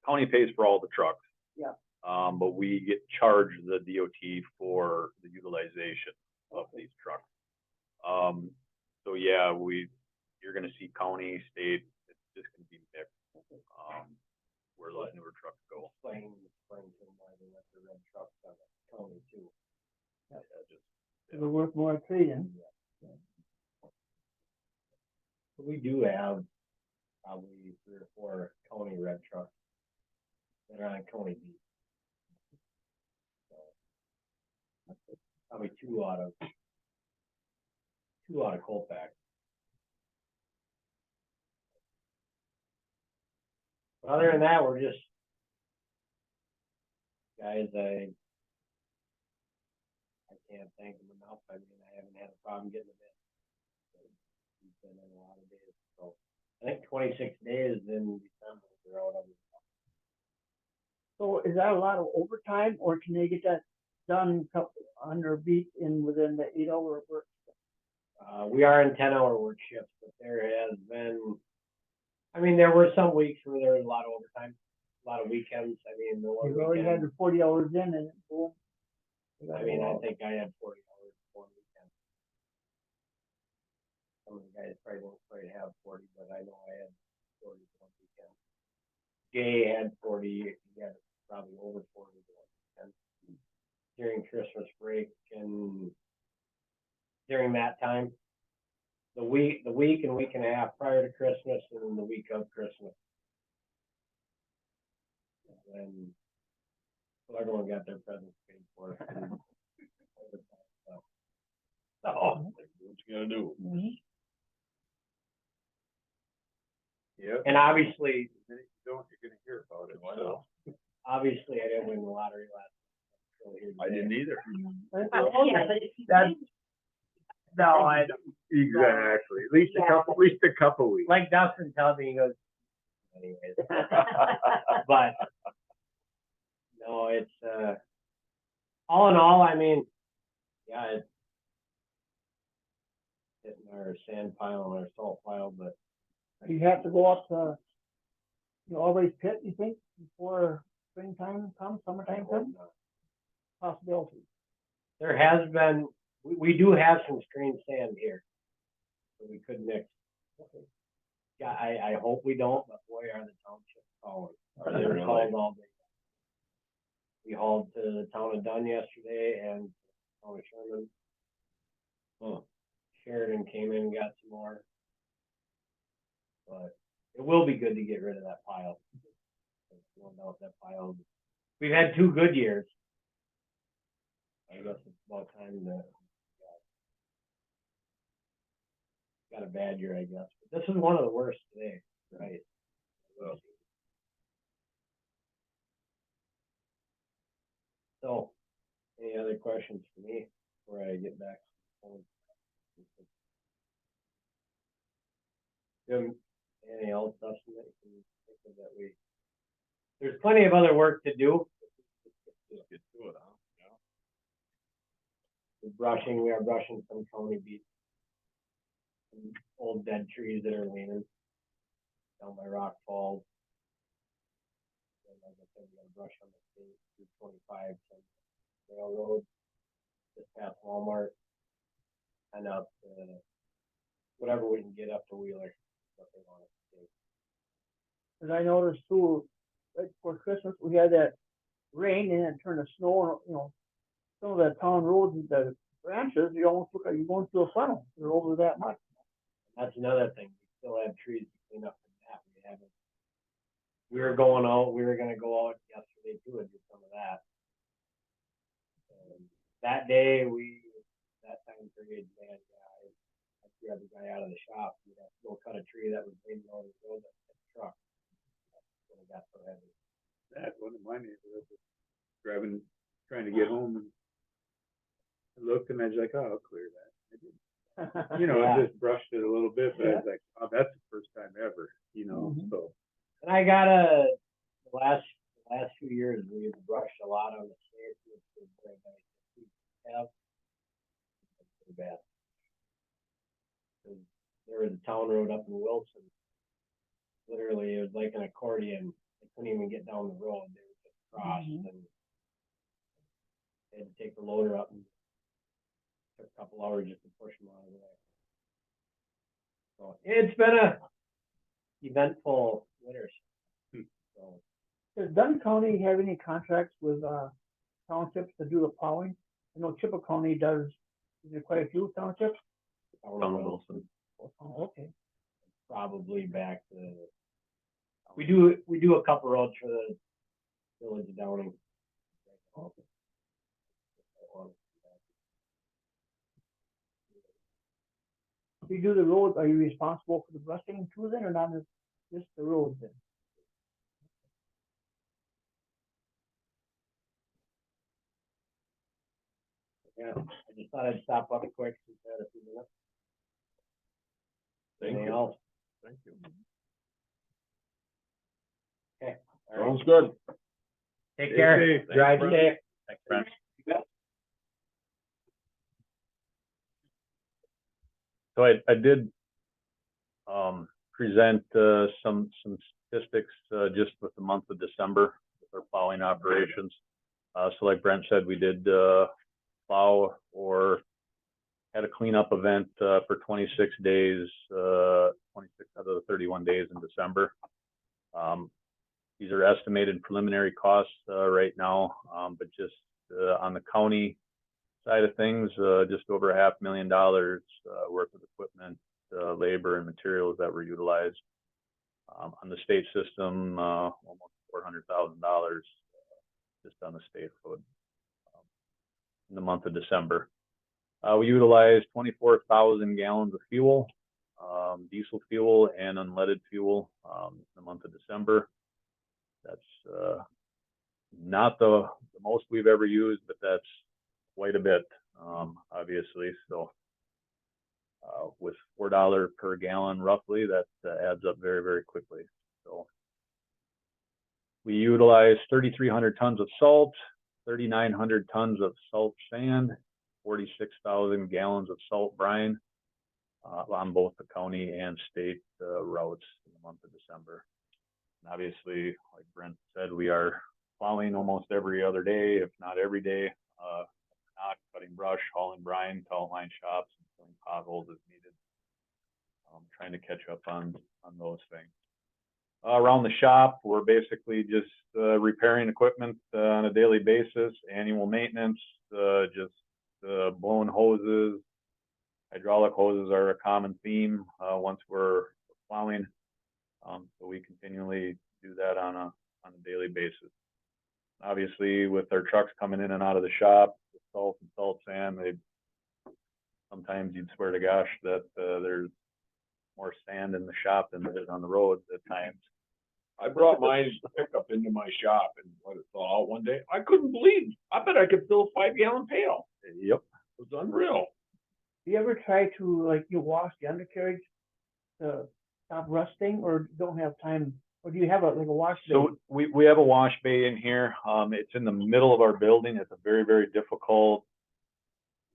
County pays for all the trucks. Yeah. But we get charged the DOT for the utilization of these trucks. So yeah, you're gonna see county, state, it's just gonna be mixed. Where those newer trucks go. Explain why they let the red trucks on the county too. They're worth more trading. We do have probably 3 or 4 county red trucks that are on county beat. So, probably two out of Colpack. But other than that, we're just guys. I can't thank them enough. I mean, I haven't had a problem getting them in. We've been in a lot of days. So I think 26 days in December they're out of it. So is that a lot of overtime, or can they get that done under beat within the 8-hour work? We are in 10-hour work shifts, but there has been, I mean, there were some weeks where there was a lot of overtime, a lot of weekends. I mean, the one You've already had weekend, the 40 hours in and boom. I mean, I think I had 40 hours one weekend. Some of the guys probably won't quite have 40, but I know I had 40 one weekend. Jay had 40, he had probably over 40 one weekend. During Christmas break and during that time, the week and week and a half prior to Christmas and then the week of Christmas. And so everyone got their presents paid for. So, What you gotta do? Yeah. and obviously, You're gonna hear about it. Wow. obviously I didn't win the lottery last year. I didn't either. Yeah, but if you That's- think- No, Exactly. At least a couple weeks. Like Dustin tells me, he goes, anyways. But no, it's all in all, I mean, yeah, it's hitting our sand pile and our salt pile, but you have to go up to, always pit, you think, before springtime comes, summertime comes? Possibility. there has been, we do have some strange sand here. So we could mix. Yeah, I hope we don't, but boy, are the townships calling. Are they They're really? called all day. We hauled to the town of Dunn yesterday and town of Sherman. Sheridan came in and got some more. But it will be good to get rid of that pile. No doubt that pile. We've had 2 good years. I guess it's about time to got a bad year, I guess. But this is one of the worst today, right? So, any other questions for me before I get back? Jim, anything else, Dustin, that you can think of that there's plenty of other work to do. brushing, we are brushing some county beets. Some old dead trees that are leaning down by Rock Falls. And like I said, we gotta brush on the state through 25 from railroad, just past Walmart, and up whatever we can get up to Wheeler, what they want us to do. Cause I noticed too, right before Christmas, we had that rain and it turned to snow, you know, some of the town roads, the branches, you almost look like you're going through a funnel, they're over that much. That's another thing, we still have trees to clean up from that, we haven't. We were gonna go out yesterday too and do some of that. And that day, that time period, man, I grabbed the guy out of the shop, we had to go cut a tree that was leaning on the road, that truck. When it got so heavy. That one of my neighborhoods was driving, trying to get home, and I looked and I was like, oh, I'll clear that. I didn't. You know, Yeah. I just brushed it a little bit, but I was like, oh, that's the first time ever, you know, so. And I the last few years, we've brushed a lot on the state, which is very nice. We have. It's pretty bad. There was a town road up in Wilson. Literally, it was like an accordion. They couldn't even get down the road. They were just crossed and they had to take the loader up and took a couple hours just to push them out of the way. So it's been a eventful winter. So Does Dunn County have any contracts with, townships to do the plowing? I know Chippewa County does, is there quite a few townships? Wilson. Oh, okay. probably back to, we do a couple roads for the village of Downing. If you do the road, are you responsible for the brushing too then, or not just the roads then? Yeah, I just thought I'd stop up quick since I had a few minutes. Thank Anything you. else? Thank you. Okay. All right. Sounds good. Take Stay care. safe. Drive Thanks, safe. Thanks, Brent. So I did present some statistics just with the month of December with our plowing operations. So like Brent said, we did plow or had a cleanup event for 26 days, 26 out of the 31 days in December. These are estimated preliminary costs right now, but just on the county side of things, just over $500,000 worth of equipment, labor, and materials that were utilized. On the state system, almost $400,000 just on the state road in the month of December. We utilized 24,000 gallons of fuel, diesel fuel and unleaded fuel in the month of December. That's not the most we've ever used, but that's quite a bit, obviously. So with $4 per gallon roughly, that adds up very, very quickly. So we utilized 3,300 tons of salt, 3,900 tons of salt sand, 46,000 gallons of salt brine on both the county and state routes in the month of December. And obviously, like Brent said, we are plowing almost every other day, if not every day. Not cutting brush, hauling brine to outline shops, and filling potholes as needed. Trying to catch up on those things. Around the shop, we're basically just repairing equipment on a daily basis, annual maintenance, just blown hoses. Hydraulic hoses are a common theme once we're plowing, so we continually do that on a daily basis. Obviously, with our trucks coming in and out of the shop, the salt and salt sand, sometimes you'd swear to gosh that there's more sand in the shop than there is on the roads at times. I brought my pickup into my shop and let it thaw out one day. I couldn't believe. I bet I could fill a 5-gallon pail. Yep. It was unreal. Do you ever try to, like, you wash the undercarriage to stop rusting, or don't have time, or do you have like a wash bay? So we have a wash bay in here. It's in the middle of our building. It's a very, very difficult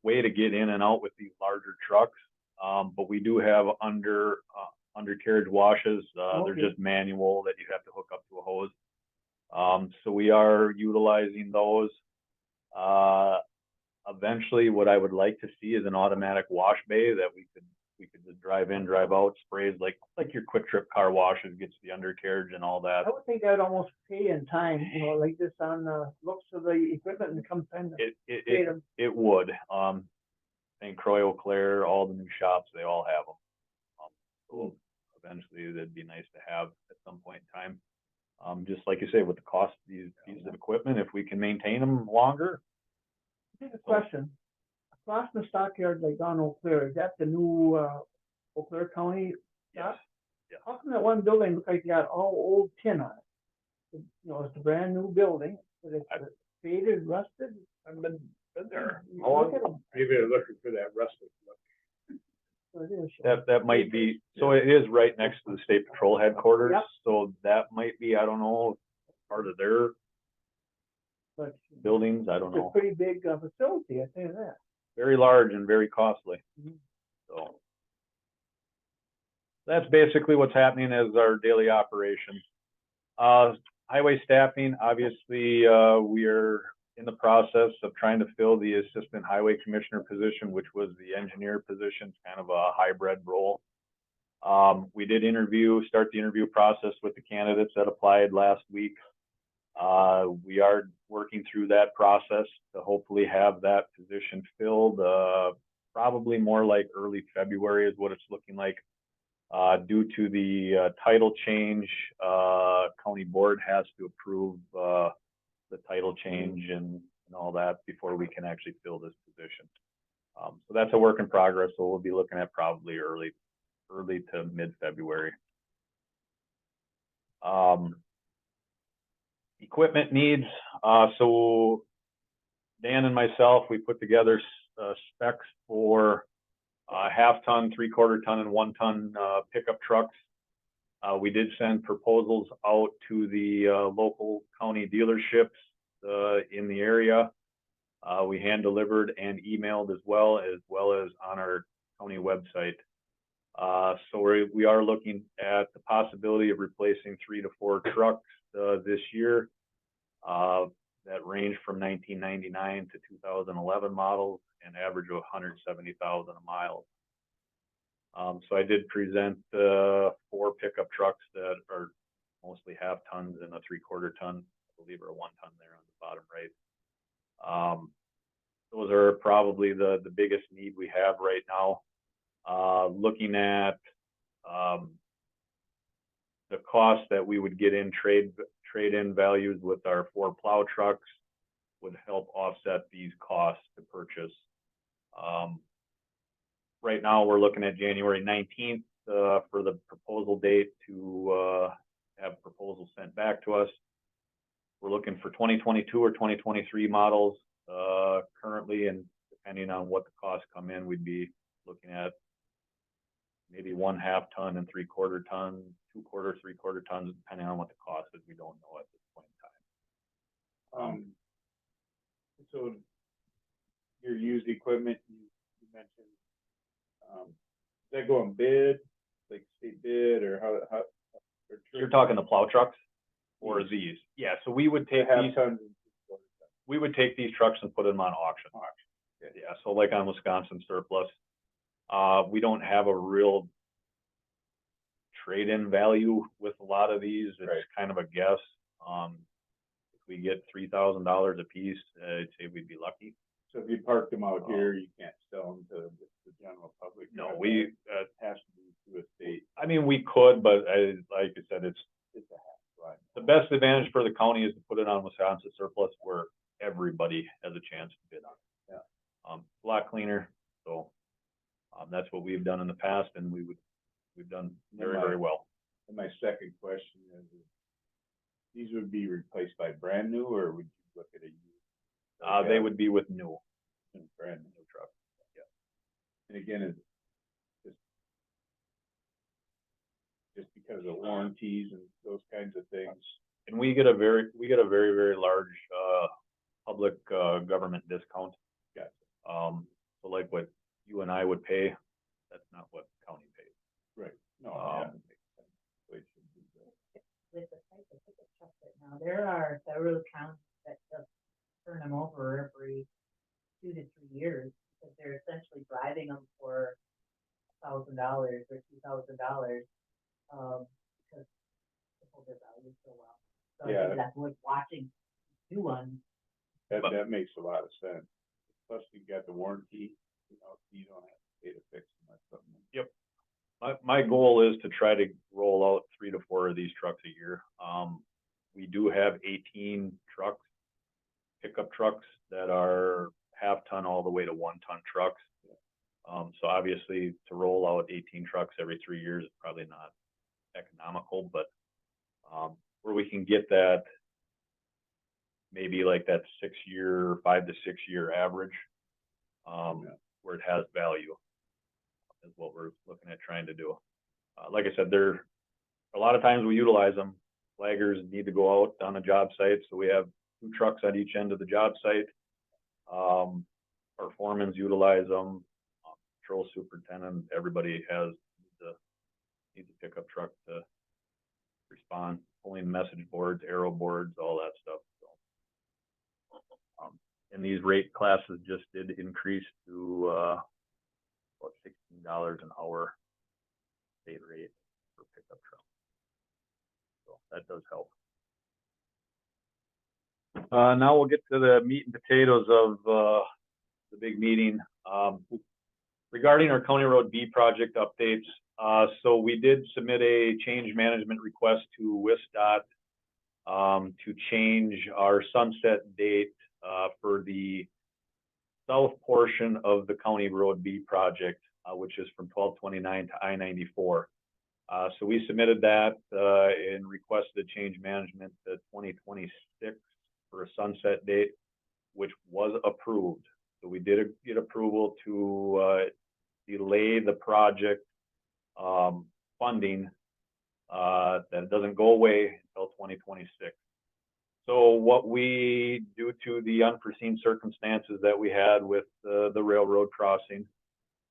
way to get in and out with these larger trucks. But we do have undercarriage washes. They're Okay. just manual that you have to hook up to a hose. So we are utilizing those. Eventually, what I would like to see is an automatic wash bay that we could just drive in, drive out, sprays like your quick trip car washes, gets the undercarriage and all that. I would think that would almost pay in time, you know, like this on the looks of the equipment and come time to pay them. It would. St. Croix, Eau Claire, all the new shops, they all have them. So eventually, that'd be nice to have at some point in time. Just like you say, with the cost of these pieces of equipment, if we can maintain them longer. Here's a question. Across the stockyard, like on Eau Claire, is that the new, Eau Claire County shop? Yeah. How come that one building looks like it got all old tin on it? You know, it's a brand new building, but it's faded, rusted. I've been there. Look at 'em. Maybe they're looking for that rustic look. So it is. That might be, so it is right next to the state patrol headquarters, Yep. so that might be, I don't know, part of their But buildings, I don't it's a know. pretty big facility, I tell you that. Very large and very costly. Mhm. So that's basically what's happening as our daily operation. Highway staffing, obviously, we are in the process of trying to fill the assistant highway commissioner position, which was the engineer position, kind of a hybrid role. We did start the interview process with the candidates that applied last week. We are working through that process to hopefully have that position filled, probably more like early February is what it's looking like. Due to the title change, county board has to approve the title change and all that before we can actually fill this position. So that's a work in progress. So we'll be looking at probably early to mid-February. Equipment needs. So Dan and myself, we put together specs for half-ton, three-quarter-ton, and one-ton pickup trucks. We did send proposals out to the local county dealerships in the area. We hand-delivered and emailed as well as on our county website. So we are looking at the possibility of replacing 3 to 4 trucks this year that range from 1999 to 2011 models and average of 170,000 miles. So I did present 4 pickup trucks that are mostly half tons and a three-quarter ton, I believe, or a 1 ton there on the bottom right. Those are probably the biggest need we have right now. Looking at the cost that we would get in trade-in values with our 4 plow trucks would help offset these costs to purchase. Right now, we're looking at January 19th for the proposal date to have proposals sent back to us. We're looking for 2022 or 2023 models currently, and depending on what the costs come in, we'd be looking at maybe 1 half-ton and three-quarter ton, 2-quarter, three-quarter tons, depending on what the cost is. We don't know at this point in time. So your used equipment, you mentioned, does that go on bid, like state bid, or how? Or You're talking the plow trucks or these? Yeah, so we would take these. We would take these trucks and put them on auction. Yeah, so like on Wisconsin surplus, we don't have a real trade-in value with a lot of these. It's kind of a guess. If we get $3,000 a piece, I'd say we'd be lucky. So if you park them out here, you can't sell them to the general public? No, it has to be to a state. I mean, we could, but like I said, it's a hack, right? the best advantage for the county is to put it on Wisconsin surplus where everybody has a chance to bid on it. Yeah. A lot cleaner. So that's what we've done in the past, and we've done very well. And my second question is, these would be replaced by brand new, or would you look at a used? They would be with new brand new truck. Yeah. And again, it's just because of warranties and those kinds of things. And we get a very large public government discount. Gotcha. So like what you and I would pay, that's not what county pays. Right. No, yeah. Um, it makes sense. The way it should be built. With the type of pickup truck right now, there are several counties that just turn them over every 2 to 3 years, because they're essentially driving them for $1,000 or $2,000, because they hold their value so well. So I Yeah. think that's worth watching new ones. That makes a lot of sense. Plus you got the warranty, you know, you don't have to pay to fix them or something. Yep. My goal is to try to roll out 3 to 4 of these trucks a year. We do have 18 trucks, pickup trucks that are half-ton all the way to 1-ton trucks. So obviously to roll out 18 trucks every 3 years is probably not economical, but where we can get that, maybe like that 6-year, 5 to 6 year average, where it has value, is what we're looking at trying to do. Like I said, a lot of times we utilize them. Flaggers need to go out on a job site, so we have 2 trucks on each end of the job site. Our foremans utilize them, patrol superintendent, everybody needs a pickup truck to respond, pulling message boards, arrow boards, all that stuff. So, and these rate classes just did increase to about $16 an hour state rate for pickup truck. So that does help. Now we'll get to the meat and potatoes of the big meeting. Regarding our County Road B project updates, so we did submit a change management request to WISDOT to change our sunset date for the south portion of the County Road B project, which is from 1229 to I-94. So we submitted that and requested change management to 2026 for a sunset date, which was approved. So we did get approval to delay the project funding, that it doesn't go away until 2026. So what we, due to the unforeseen circumstances that we had with the railroad crossing,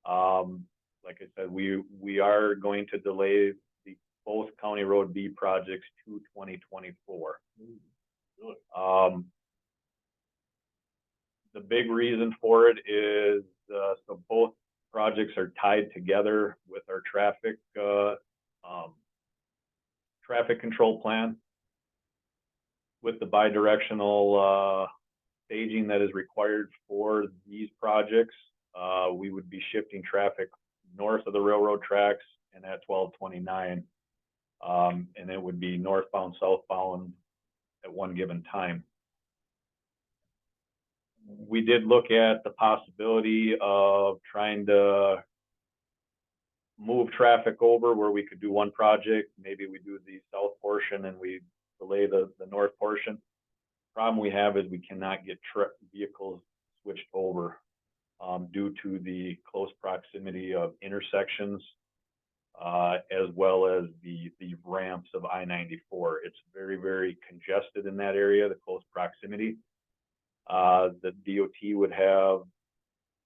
like I said, we are going to delay both County Road B projects to 2024. The big reason for it is, so both projects are tied together with our traffic control plan. With the bidirectional staging that is required for these projects, we would be shifting traffic north of the railroad tracks and at 1229, and it would be northbound, southbound at one given time. We did look at the possibility of trying to move traffic over where we could do one project. Maybe we do the south portion and we delay the north portion. Problem we have is we cannot get vehicles switched over due to the close proximity of intersections, as well as the ramps of I-94. It's very, very congested in that area, the close proximity. The DOT would have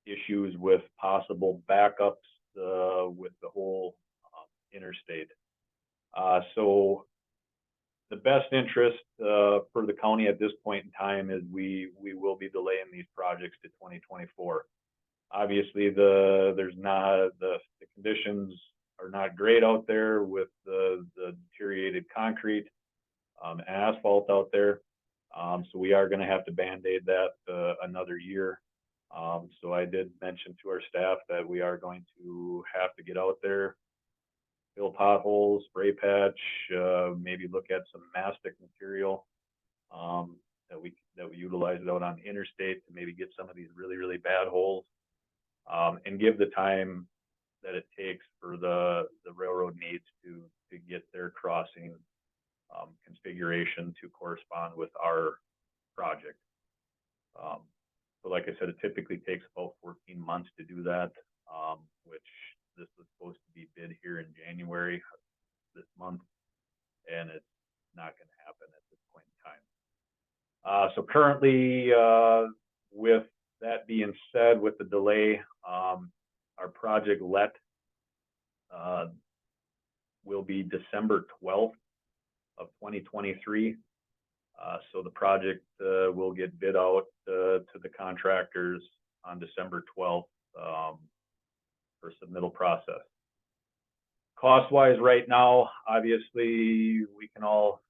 issues with possible backups with the whole interstate. So the best interest for the county at this point in time is we will be delaying these projects to 2024. Obviously, the conditions are not great out there with the deteriorated concrete, asphalt out there. So we are going to have to Band-Aid that another year. So I did mention to our staff that we are going to have to get out there, fill potholes, spray patch, maybe look at some mastic material that we utilize out on the interstate to maybe get some of these really, really bad holes, and give the time that it takes for the railroad needs to get their crossing configuration to correspond with our project. So like I said, it typically takes about 14 months to do that, which this was supposed to be bid here in January this month, and it's not going to happen at this point in time. So currently, with that being said, with the delay, Our project will be December 12th of 2023. So the project will get bid out to the contractors on December 12th for submittal process. Cost-wise, right now, obviously, we can all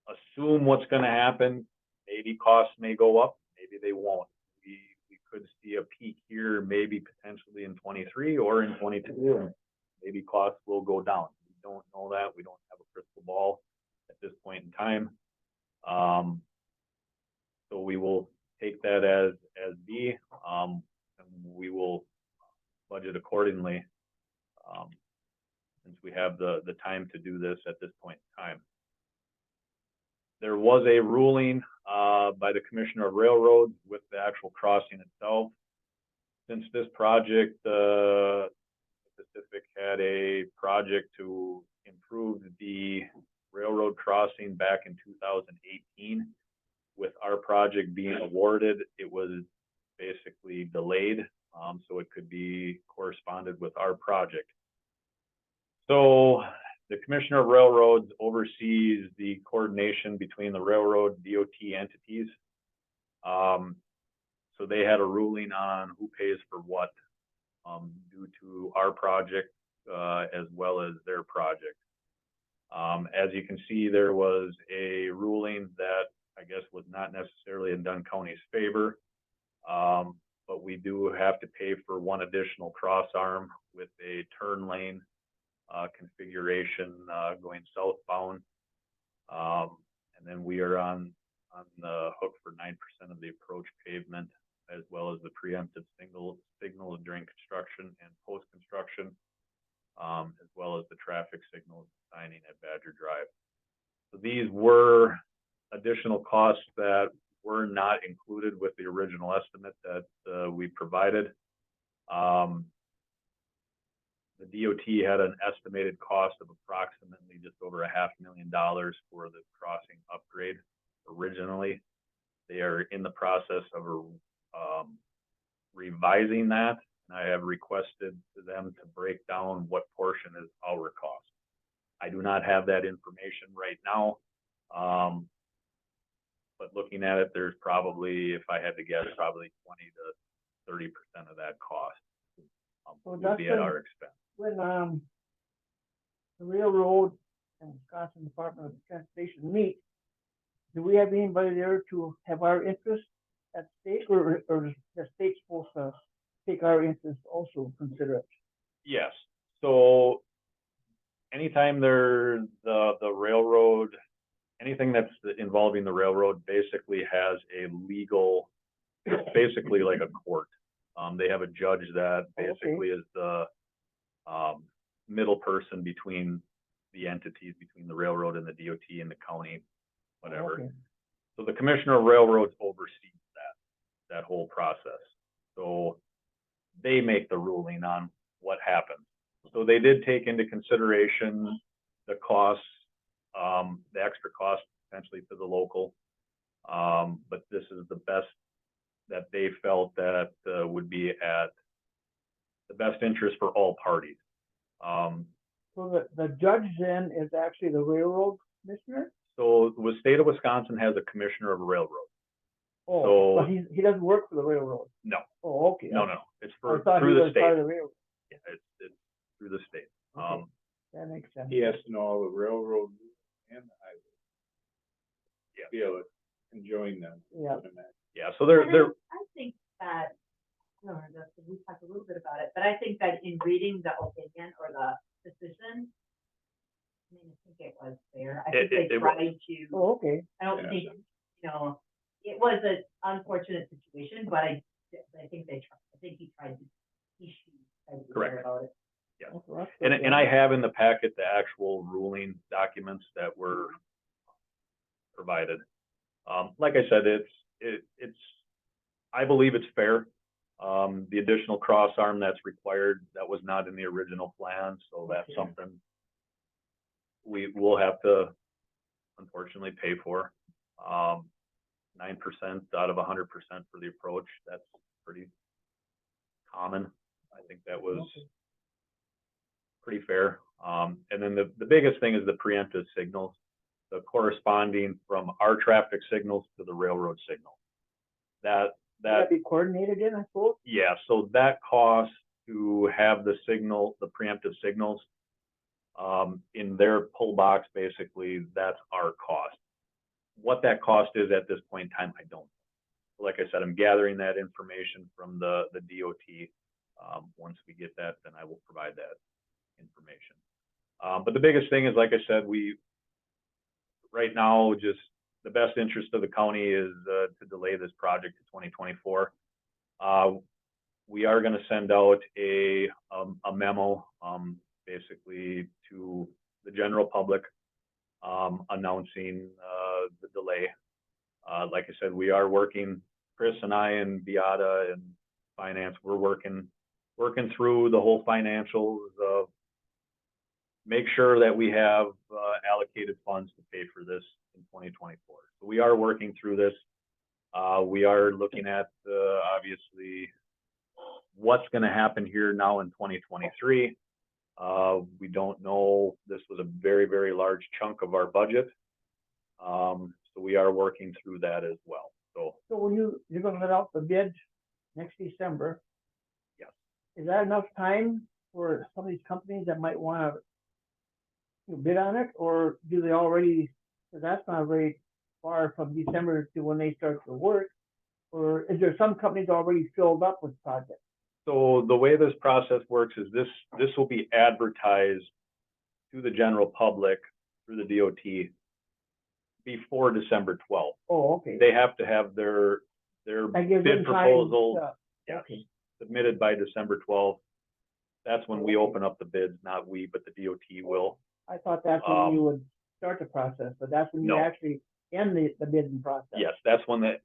assume what's going to happen. Maybe costs may go up, maybe they won't. We could see a peak here, maybe potentially in 23 or in 22. Maybe costs will go down. We don't know that. We don't have a crystal ball at this point in time. So we will take that as B, and we will budget accordingly, since we have the time to do this at this point in time. There was a ruling by the Commissioner of Railroads with the actual crossing itself. Since this project, Pacific had a project to improve the railroad crossing back in 2018. With our project being awarded, it was basically delayed, so it could be corresponded with our project. So the Commissioner of Railroads oversees the coordination between the railroad DOT entities. So they had a ruling on who pays for what, due to our project as well as their project. As you can see, there was a ruling that I guess was not necessarily in Dunn County's favor, but we do have to pay for one additional cross arm with a turn lane configuration going southbound, and then we are on the hook for 9% of the approach pavement, as well as the preemptive signals during construction and post-construction, as well as the traffic signals signing at Badger Drive. So these were additional costs that were not included with the original estimate that we provided. The DOT had an estimated cost of approximately just over $500,000 for the crossing upgrade originally. They are in the process of revising that, and I have requested to them to break down what portion is our cost. I do not have that information right now, but looking at it, there's probably, if I had to guess, probably 20 to 30% of that cost would be at our expense. When the railroad and Wisconsin Department of Transportation meet, do we have anybody there to have our interest at stake, or is the state supposed to take our interest also consider it? Yes. So anytime there's the railroad, anything that's involving the railroad basically has a legal, it's basically like a court. They have a judge that basically is the middle person between the entities, between the railroad and the DOT and the county, whatever. Okay. So the Commissioner of Railroads oversees that whole process. So they make the ruling on what happens. So they did take into consideration the costs, the extra cost potentially to the local, but this is the best that they felt that would be at the best interest for all parties. So the judge then is actually the railroad commissioner? So the state of Wisconsin has a commissioner of railroad. Oh, So- but he doesn't work for the railroad? No, Oh, okay. no, it's I thought he through the was part of state. the railroad. Yeah, it's through the state. Okay. That makes sense. He has to know all the railroad and the highway. Yeah. Be able to conjoin them. Yeah. Yeah, so they're I think that, I don't know, Dustin, we talked a little bit about it, but I think that in reading the opinion or the decision, I mean, I think it was fair. I think It they was. tried to, Oh, okay. I don't Yeah. think, you know, it was an unfortunate situation, but I think they tried, I think he tried to, he tried to be fair Correct. about it. Yeah. Okay, that's good And then. I have in the packet the actual ruling documents that were provided. Like I said, it's I believe it's fair. The additional cross arm that's required, that was not in the original plan, so that's Okay. something we will have to unfortunately pay for. 9% out of 100% for the approach, that's pretty common. I think that was pretty fair. And then the biggest thing is the preemptive signals, the corresponding from our traffic signals to the railroad signal. That be coordinated in, I suppose? yeah, so that cost to have the signal, the preemptive signals, in their pull box, basically, that's our cost. What that cost is at this point in time, I don't know. Like I said, I'm gathering that information from the DOT. Once we get that, then I will provide that information. But the biggest thing is, like I said, right now, just the best interest of the county is to delay this project to 2024. We are going to send out a memo, basically to the general public, announcing the delay. Like I said, we are working, Chris and I and Beata and finance, we're working through the whole financials of make sure that we have allocated funds to pay for this in 2024. So we are working through this. We are looking at obviously what's going to happen here now in 2023. We don't know. This was a very, very large chunk of our budget. So we are working through that as well. So when you're gonna let out the bid next December? Yes. Is that enough time for some of these companies that might wanna bid on it, or do they already, cause that's not very far from December to when they start to work? Or is there some companies already filled up with projects? So the way this process works is this will be advertised to the general public through the DOT before December 12th. Oh, okay. They have to have their That gives bid them time proposal to- okay. submitted by December 12th. That's when we open up the bids, not we, but the DOT will. I thought that's when you would start the process, but that's when you No. actually end the bidding process. Yes, that's when the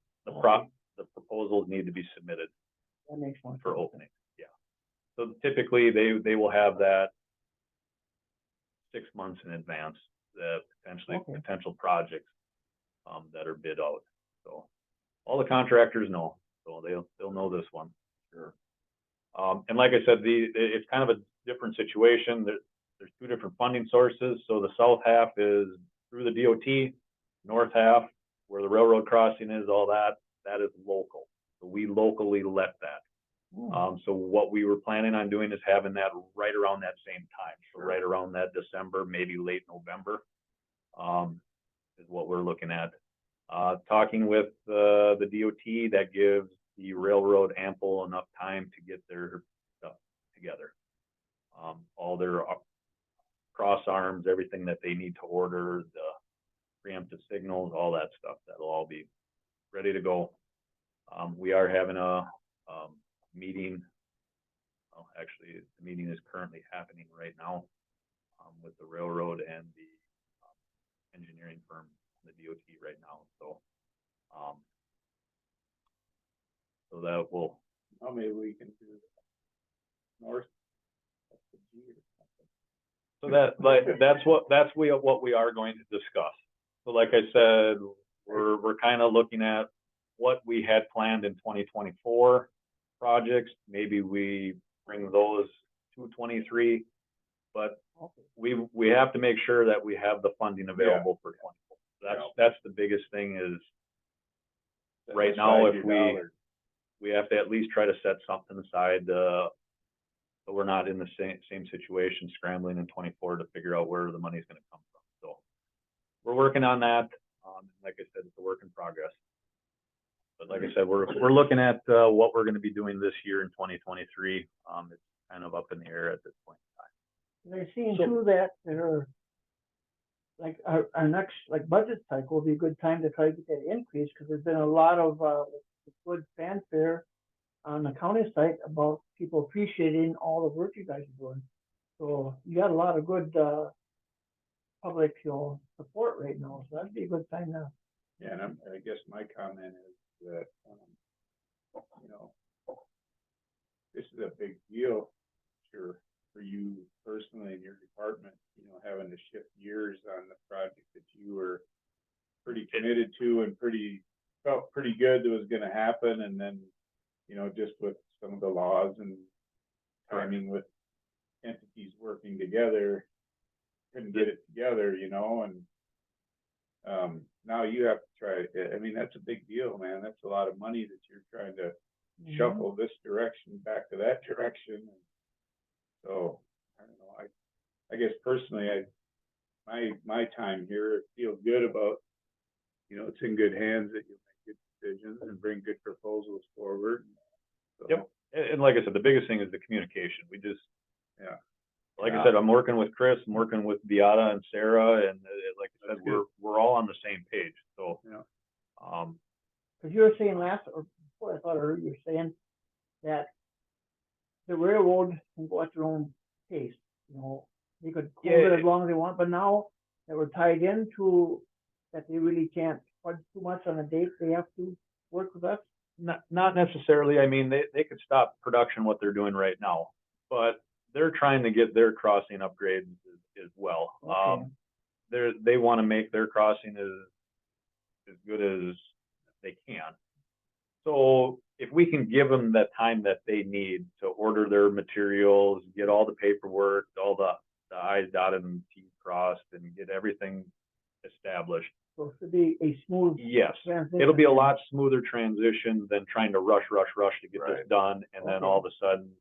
proposals need to be submitted That makes sense. for opening. Yeah. So typically they will have that 6 months in advance, the potential projects that are bid out. So all the contractors know, so they'll know this one. Sure. And like I said, it's kind of a different situation. There's two different funding sources. So the south half is through the DOT, north half where the railroad crossing is, all that is local. So we locally let that. So what we were planning on doing is having that right around that same time. So right around that December, maybe late November, is what we're looking at. Talking with the DOT, that gives the railroad ample enough time to get their stuff together. All their cross arms, everything that they need to order, the preemptive signals, all that stuff, that'll all be ready to go. We are having a meeting. Well, actually, the meeting is currently happening right now with the railroad and the engineering firm, the DOT right now. So, so that will. Oh, maybe we can do north. So that's what we are going to discuss. So like I said, we're kind of looking at what we had planned in 2024 projects. Maybe we bring those to 23, but we have to make sure that we have the funding available for 24. That's the biggest thing is right now, if we have to at least try to set something aside, so we're not in the same situation scrambling in 24 to figure out where the money's going to come from. So we're working on that. Like I said, it's a work in progress. But like I said, we're looking at what we're going to be doing this year in 2023. It's kind of up in the air at this point in time. They're seeing too that there, like our next budget cycle will be a good time to try to get that increase, because there's been a lot of good fanfare on the county site about people appreciating all the work you guys are doing. So you got a lot of good public support right now, so that'd be a good time now. Yeah, and I guess my comment is that, this is a big deal, sure, for you personally in your department, having to shift gears on the project that you were pretty committed to and felt pretty good that was going to happen. And then, you know, just with some of the laws and timing with entities working together, couldn't get it together, you know, and now you have to try, I mean, that's a big deal, man. That's a lot of money that you're trying to shuffle this direction back to that direction. So, I don't know, I guess personally, my time here feels good about, you know, it's in good hands that you make good decisions and bring good proposals forward. So, Yep. And like I said, the biggest thing is the communication. We just, yeah. like I said, I'm working with Chris, I'm working with Beata and Sarah, and like I said, That's good. we're all on the same page. So, Yeah. Cause you were saying last, or before I thought I heard you were saying that the railroad can go at their own pace, you know, they could close it as long as they want, but now that we're tied into that they really can't fudge too much on a date, they have to work with us. not necessarily. I mean, they could stop production what they're doing right now, but they're trying to get their crossing upgrades as well. Okay. They want to make their crossing as good as they can. So if we can give them that time that they need to order their materials, get all the paperwork, all the I's dotted and T's crossed, and get everything established. So it should be a smooth Yes, transition. it'll be a lot smoother transition than trying to rush to get this Right. done, and then Okay. all of a sudden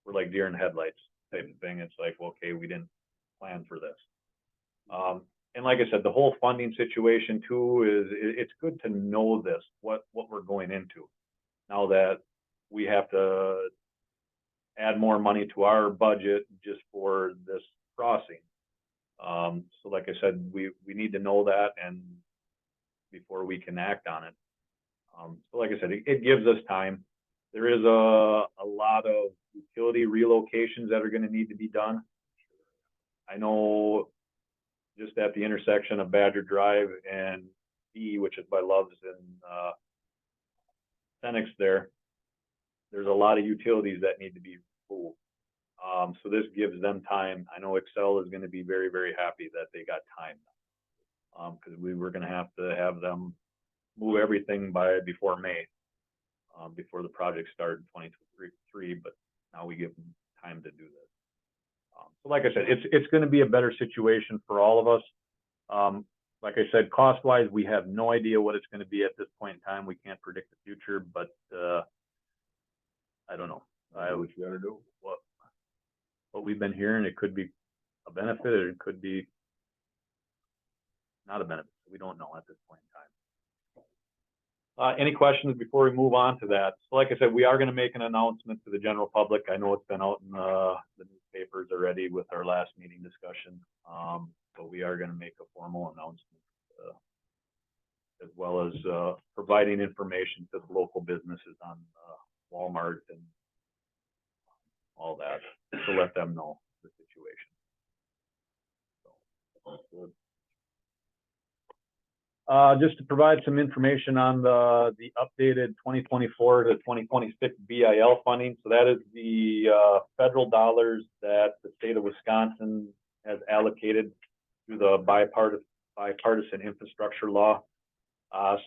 we're like deer in headlights type of thing. It's like, well, okay, we didn't plan for this. And like I said, the whole funding situation too it's good to know this, what we're going into. Now that we have to add more money to our budget just for this crossing. So like I said, we need to know that and before we can act on it. So like I said, it gives us time. There is a lot of utility relocations that are going to need to be done. I know just at the intersection of Badger Drive and B, which is by Love's and Senex there's a lot of utilities that need to be moved. So this gives them time. I know Excel is going to be very, very happy that they got time. Because we were going to have them move everything before May, before the project started in 2023, but now we give them time to do this. So like I said, it's going to be a better situation for all of us. Like I said, cost-wise, we have no idea what it's going to be at this point in time. We can't predict the future, but I don't know. What you gotta do. What we've been hearing, it could be a benefit, or it could be not a benefit. We don't know at this point in time. Any questions before we move on to that? So like I said, we are going to make an announcement to the general public. I know it's been out in the newspapers already with our last meeting discussion, but we are going to make a formal announcement as well as providing information to the local businesses on Walmart and all that to let them know the situation. So, just to provide some information on the updated 2024 to 2026 BIL funding. So that is the federal dollars that the state of Wisconsin has allocated through the bipartisan infrastructure law.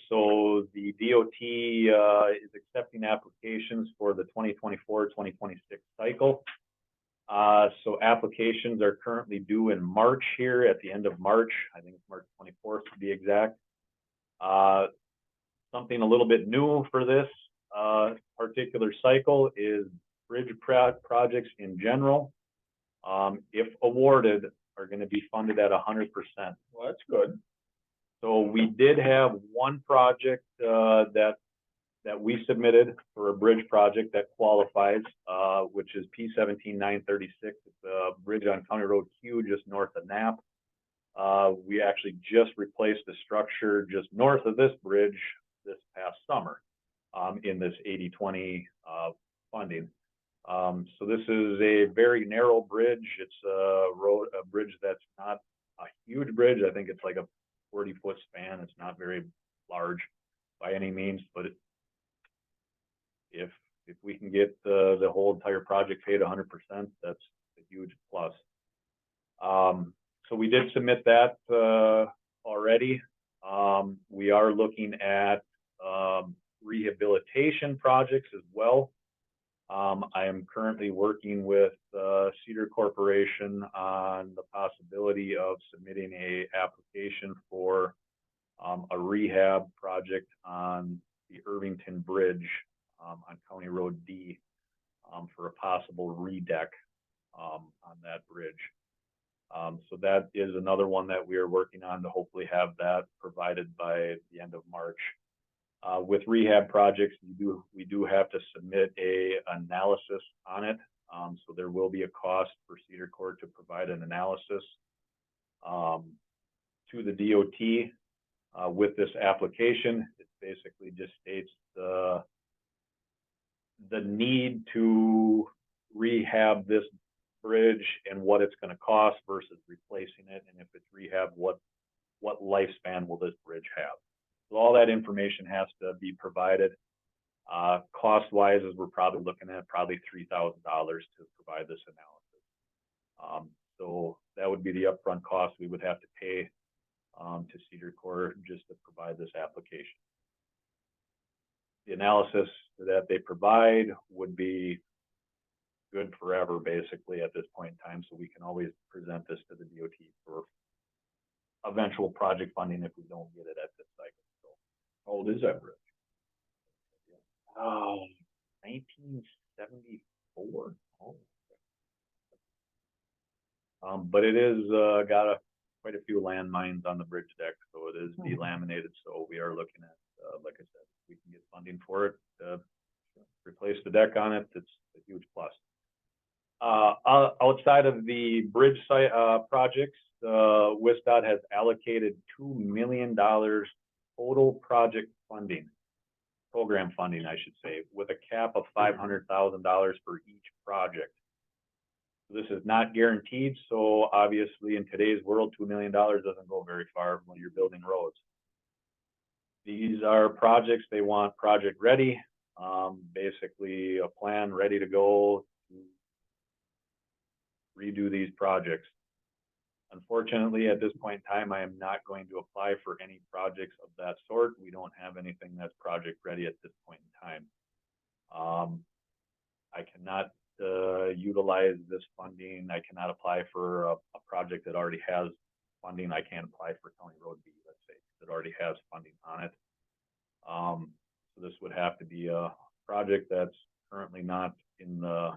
So the DOT is accepting applications for the 2024-2026 cycle. So applications are currently due in March here, at the end of March. I think it's March 24th to be exact. Something a little bit new for this particular cycle is bridge projects in general, if awarded, are going to be funded at 100%. Well, that's good. So we did have one project that we submitted for a bridge project that qualifies, which is P-17-936. It's a bridge on County Road Q just north of Knapp. We actually just replaced the structure just north of this bridge this past summer in this 80-20 funding. So this is a very narrow bridge. It's a bridge that's not a huge bridge. I think it's like a 40-foot span. It's not very large by any means, but if we can get the whole entire project paid 100%, that's a huge plus. So we did submit that already. We are looking at rehabilitation projects as well. I am currently working with Cedar Corporation on the possibility of submitting a application for a rehab project on the Irvington Bridge on County Road D for a possible redeck on that bridge. So that is another one that we are working on to hopefully have that provided by the end of March. With rehab projects, we do have to submit a analysis on it. So there will be a cost for Cedar Court to provide an analysis to the DOT with this application. It basically just states the need to rehab this bridge and what it's going to cost versus replacing it, and if it's rehab, what lifespan will this bridge have. So all that information has to be provided. Cost wise, as we're probably looking at probably $3,000 to provide this analysis. So that would be the upfront cost we would have to pay to Cedar Court just to provide this application. The analysis that they provide would be good forever, basically, at this point in time, so we can always present this to the DOT for eventual project funding if we don't get it at this cycle. So, How old is that bridge? 1974. But it is got quite a few landmines on the bridge deck, so it is delaminated. So we are looking at, like I said, if we can get funding for it, replace the deck on it. It's a huge plus. Outside of the bridge site projects, WISDOT has allocated $2 million total project funding, program funding, I should say, with a cap of $500,000 for each project. This is not guaranteed, so obviously in today's world, $2 million doesn't go very far when you're building roads. These are projects they want project ready, basically a plan ready to go to redo these projects. Unfortunately, at this point in time, I am not going to apply for any projects of that sort. We don't have anything that's project ready at this point in time. I cannot utilize this funding. I cannot apply for a project that already has funding. I can't apply for County Road B, let's say, that already has funding on it. So this would have to be a project that's currently not in the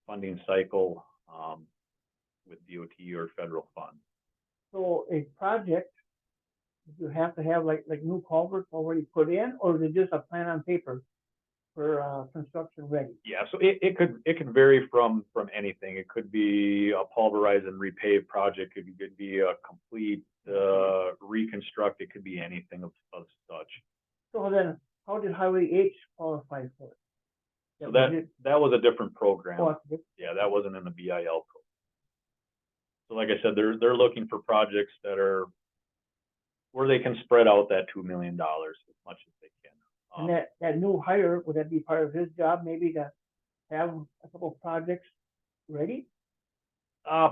funding cycle with DOT or federal funds. So a project, you have to have like new culverts already put in, or is it just a plan on paper for construction ready? Yeah, so it could vary from anything. It could be a pulverize and repave project. It could be a complete reconstruct. It could be anything of such. So then, how did Highway H qualify for it? So that was a different program. Oh, Yeah, that wasn't in the BIL program. So like I said, they're looking for projects that are where they can spread out that $2 million as much as they can. and that new hire, would that be part of his job, maybe to have a couple of projects ready?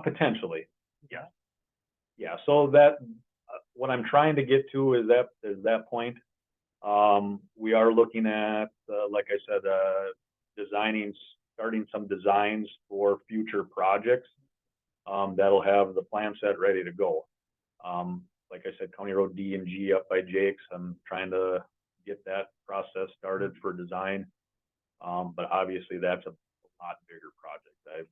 Potentially, yeah. Yeah, so that what I'm trying to get to is that point. We are looking at, like I said, starting some designs for future projects that'll have the plan set ready to go. Like I said, County Road D and G up by Jake's, I'm trying to get that process started for design. But obviously that's a lot bigger project. I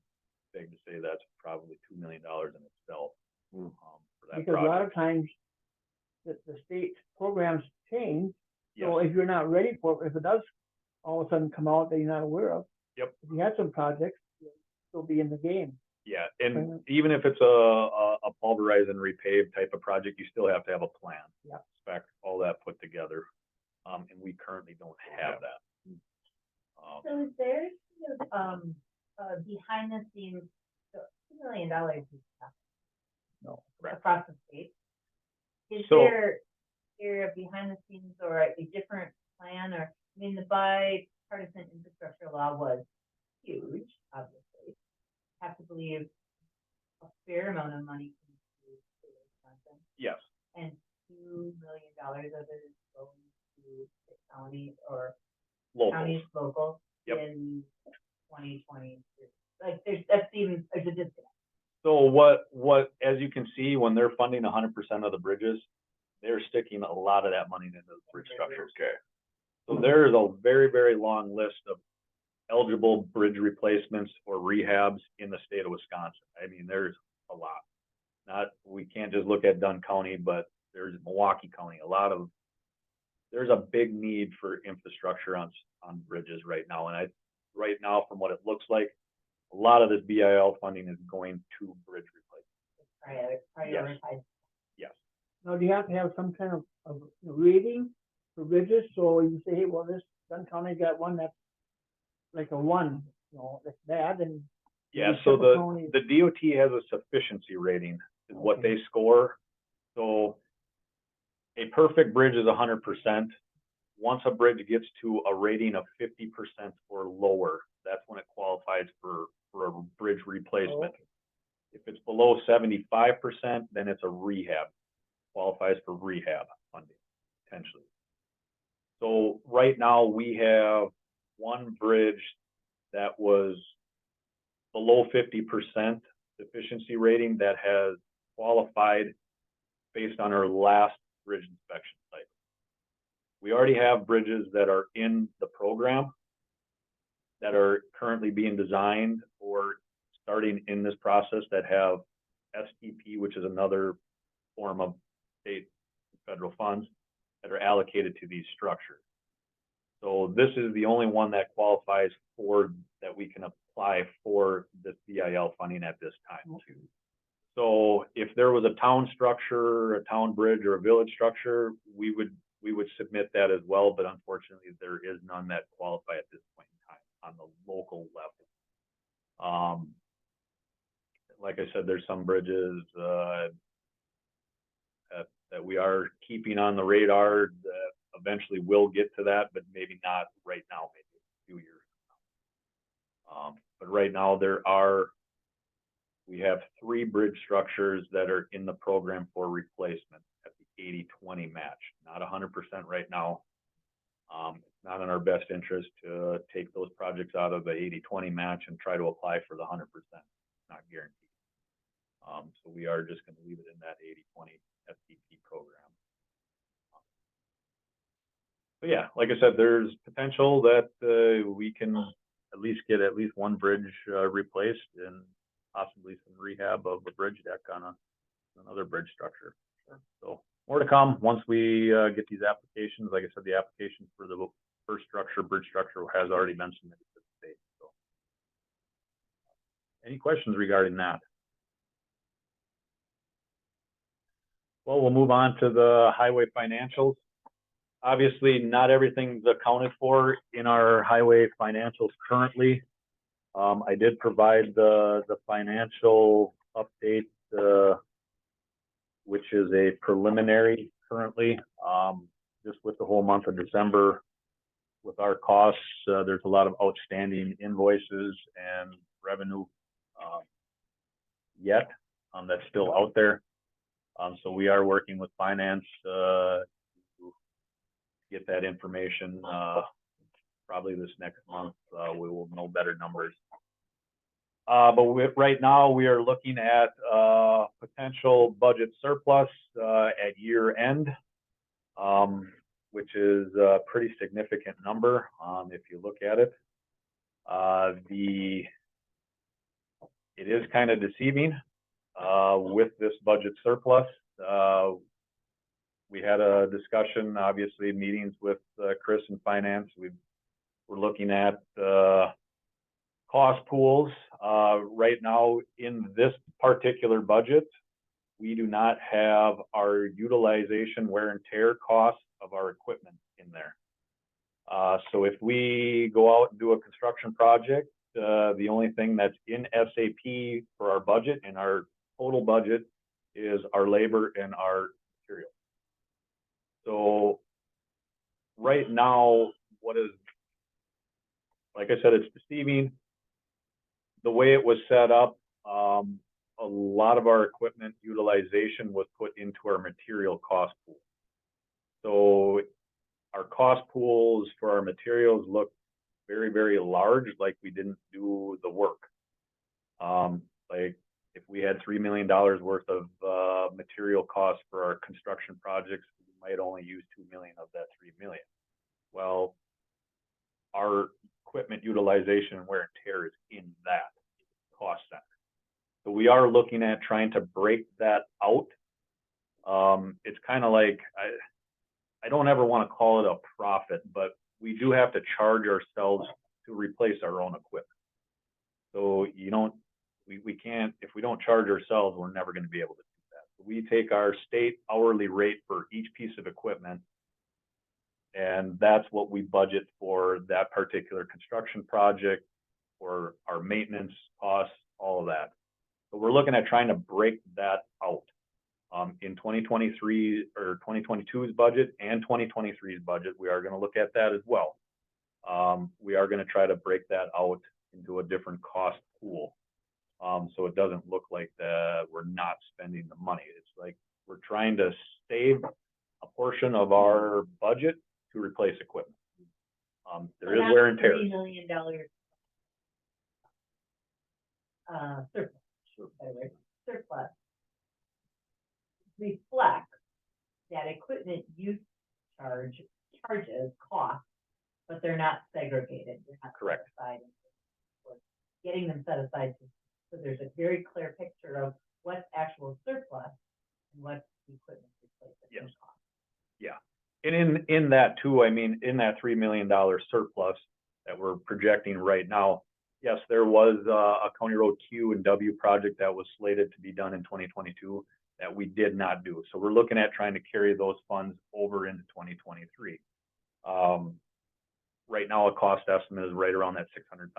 beg to say that's probably $2 million in itself. For that Because project. a lot of times the state programs change. So Yes. if you're not ready for it, if it does all of a sudden come out that you're not aware of, Yep. if you had some projects, you'll still be in the game. Yeah, and even if it's a pulverize and repave type of project, you still have to have a plan. Yeah. Spec, all that put together. And we currently don't have that. So is there, behind the scenes, so $2 million is No, correct. across the state? Is So- there a behind the scenes or a different plan, or, I mean, the bipartisan infrastructure law was huge, obviously. Have to believe a fair amount of money came to Wisconsin, Yes, and $2 million of it is going to the county or Local. counties local Yep. in 2023? Like, that's even, there's a disconnect. So what, as you can see, when they're funding 100% of the bridges, they're sticking a lot of that money into the bridge structures. Okay. So there is a very, very long list of eligible bridge replacements or rehabs in the state of Wisconsin. I mean, there's a lot. We can't just look at Dunn County, but there's Milwaukee County, there's a big need for infrastructure on bridges right now. And right now, from what it looks like, a lot of this BIL funding is going to bridge replacement. Prioritize. Yes. Now, do you have to have some kind of rating for bridges? So you say, hey, well, this Dunn County got one that's like a 1, that's bad, and Yeah, maybe so Suffolk County- the DOT has a sufficiency rating is what they score. So a perfect bridge is 100%. Once a bridge gets to a rating of 50% or lower, that's when it qualifies for a bridge replacement. Okay. If it's below 75%, then it's a rehab, qualifies for rehab funding, potentially. So right now we have one bridge that was below 50% efficiency rating that has qualified based on our last bridge inspection cycle. We already have bridges that are in the program that are currently being designed or starting in this process that have STP, which is another form of state and federal funds that are allocated to these structures. So this is the only one that qualifies for, that we can apply for this BIL funding at this time. Okay. So if there was a town structure, a town bridge, or a village structure, we would submit that as well, but unfortunately there is none that qualify at this point in time on the local level. Like I said, there's some bridges that we are keeping on the radar that eventually will get to that, but maybe not right now, maybe a few years from now. But right now we have 3 bridge structures that are in the program for replacement at the 80-20 match, not 100% right now. It's not in our best interest to take those projects out of the 80-20 match and try to apply for the 100%. Not guaranteed. So we are just going to leave it in that 80-20 FTP program. But yeah, like I said, there's potential that we can at least get at least one bridge replaced and possibly some rehab of a bridge deck on another bridge structure. So more to come once we get these applications. Like I said, the application for the first bridge structure has already been submitted to the state. So any questions regarding that? Well, we'll move on to the highway financials. Obviously, not everything's accounted for in our highway financials currently. I did provide the financial update, which is a preliminary currently, just with the whole month of December. With our costs, there's a lot of outstanding invoices and revenue yet that's still out there. So we are working with finance to get that information. Probably this next month, we will know better numbers. But right now, we are looking at potential budget surplus at year end, which is a pretty significant number if you look at it. It is kind of deceiving with this budget surplus. We had a discussion, obviously, meetings with Chris and finance. We're looking at cost pools. Right now, in this particular budget, we do not have our utilization, wear and tear costs of our equipment in there. So if we go out and do a construction project, the only thing that's in SAP for our budget and our total budget is our labor and our material. So right now, like I said, it's deceiving. The way it was set up, a lot of our equipment utilization was put into our material cost pool. So our cost pools for our materials look very, very large, like we didn't do the work. Like if we had $3 million worth of material costs for our construction projects, we might only use 2 million of that 3 million. Well, our equipment utilization and wear and tear is in that cost center. So we are looking at trying to break that out. It's kind of like, I don't ever want to call it a profit, but we do have to charge ourselves to replace our own equipment. So we can't, if we don't charge ourselves, we're never going to be able to do that. So we take our state hourly rate for each piece of equipment, and that's what we budget for that particular construction project, or our maintenance costs, all of that. So we're looking at trying to break that out. In 2023 or 2022's budget and 2023's budget, we are going to look at that as well. We are going to try to break that out into a different cost pool. So it doesn't look like we're not spending the money. It's like we're trying to save a portion of our budget to replace equipment. There is wear and tear. $3 million surplus reflects that equipment use charges costs, but they're not segregated. They're not Correct. set aside. We're getting them set aside so there's a very clear picture of what's actual surplus and what's equipment replacement Yes. cost. Yeah. And in that too, I mean, in that $3 million surplus that we're projecting right now, yes, there was a County Road Q and W project that was slated to be done in 2022 that we did not do. So we're looking at trying to carry those funds over into 2023. Right now, a cost estimate is right around that $600,000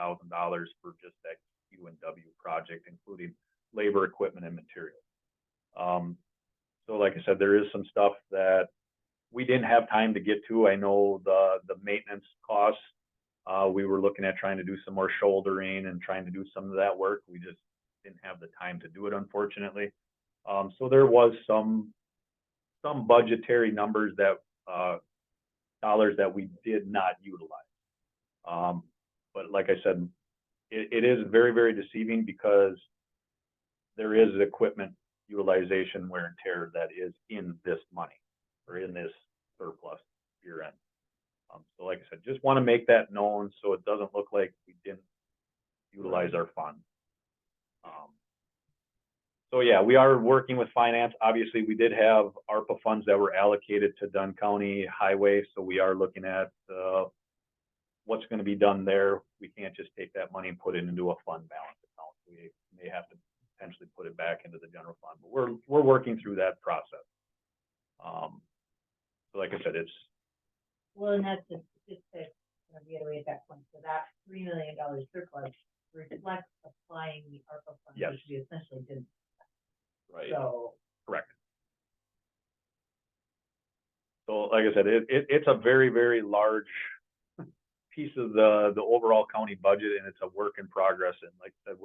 for just that Q and W project, including labor, equipment, and material. So like I said, there is some stuff that we didn't have time to get to. I know the maintenance costs, we were looking at trying to do some more shouldering and trying to do some of that work. We just didn't have the time to do it, unfortunately. So there was some budgetary numbers that dollars that we did not utilize. But like I said, it is very, very deceiving because there is equipment utilization wear and tear that is in this money or in this surplus year end. So like I said, just want to make that known so it doesn't look like we didn't utilize our funds. So yeah, we are working with finance. Obviously, we did have ARPA funds that were allocated to Dunn County Highway, so we are looking at what's going to be done there. We can't just take that money and put it into a fund balance account. We may have to potentially put it back into the general fund, but we're working through that process. So like I said, it's Well, and that's just to reiterate that point. So that $3 million surplus reflects applying the ARPA funds, Yes. which we essentially didn't. Right. So correct. So like I said, it's a very, very large piece of the overall county budget, and it's a work in progress. And like I said,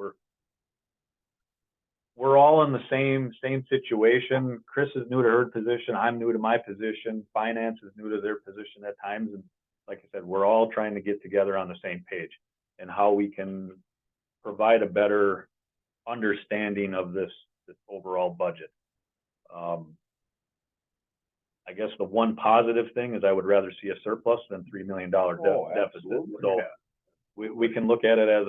we're all in the same situation. Chris is new to her position. I'm new to my position. Finance is new to their position at times. And like I said, we're all trying to get together on the same page and how we can provide a better understanding of this overall budget. I guess the one positive thing is I would rather see a surplus than $3 million deficit. So we can look at it as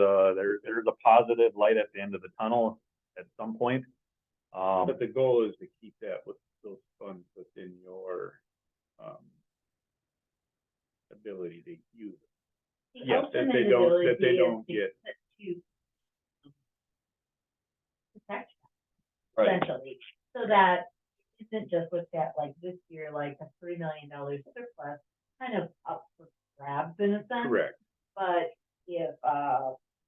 there's a positive light at the end of the tunnel at some point. But the goal is to keep that with those funds within your ability to use it. the Yes, that ultimate they don't- ability that they is don't to get- protect Right. essentially, so that it isn't just looked at like this year, like a $3 million surplus, kind of up for grabs in a sense. Correct. But if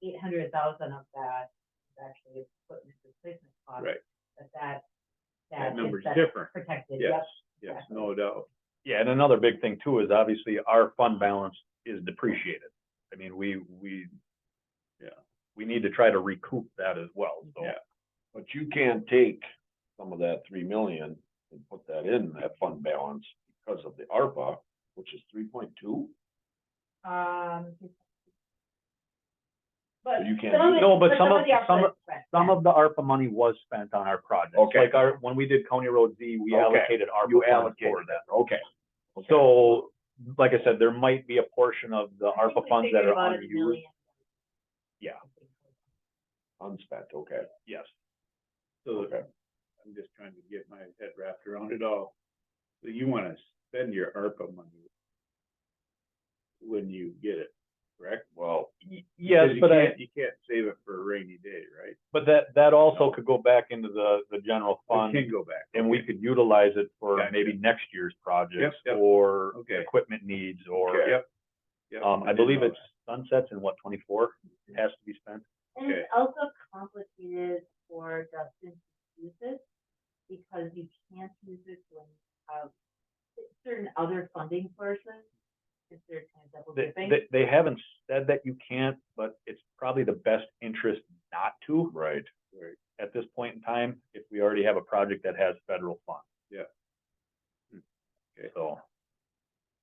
800,000 of that is actually equipment replacement cost, Right. that That is number's better different. protected. Yes, Yep. yes, no doubt. Yeah, and another big thing too is obviously our fund balance is depreciated. I mean, we need to try to recoup that as well. So Yeah. But you can't take some of that 3 million and put that in that fund balance because of the ARPA. which is 3.2. But You can't some of do it- No, but some of, the ARPA is spent, some yeah. of the ARPA money was spent on our projects. Okay. Like when we did County Road Z, we Okay. allocated ARPA You funds allocated for that. Okay. So, like I said, there might be a portion of the I think ARPA we funds that figured are about $1 unused. million. Yeah, Unspent, okay. yes. So Okay. I'm just trying to get my head wrapped around it all. So you wanna spend your ARPA money when you get it, correct? Well, Yes, Because but you can't save it for a rainy day, right? but that also could go back into the general It fund, can go back. and we could utilize it for Gotcha. maybe next year's projects Yep, yep. or Okay. equipment needs or, Okay. Yep. Yep, I didn't believe know it's sunsets in what, 24 has to be spent? And it's also complicated for Dustin to use it, because you can't use it when you have certain other funding sources, if they're kind of double dipping. They haven't said that you can't, but it's probably the best interest not to right. Right. at this point in time, if we already have a project that has federal funds. Yeah. Okay. So,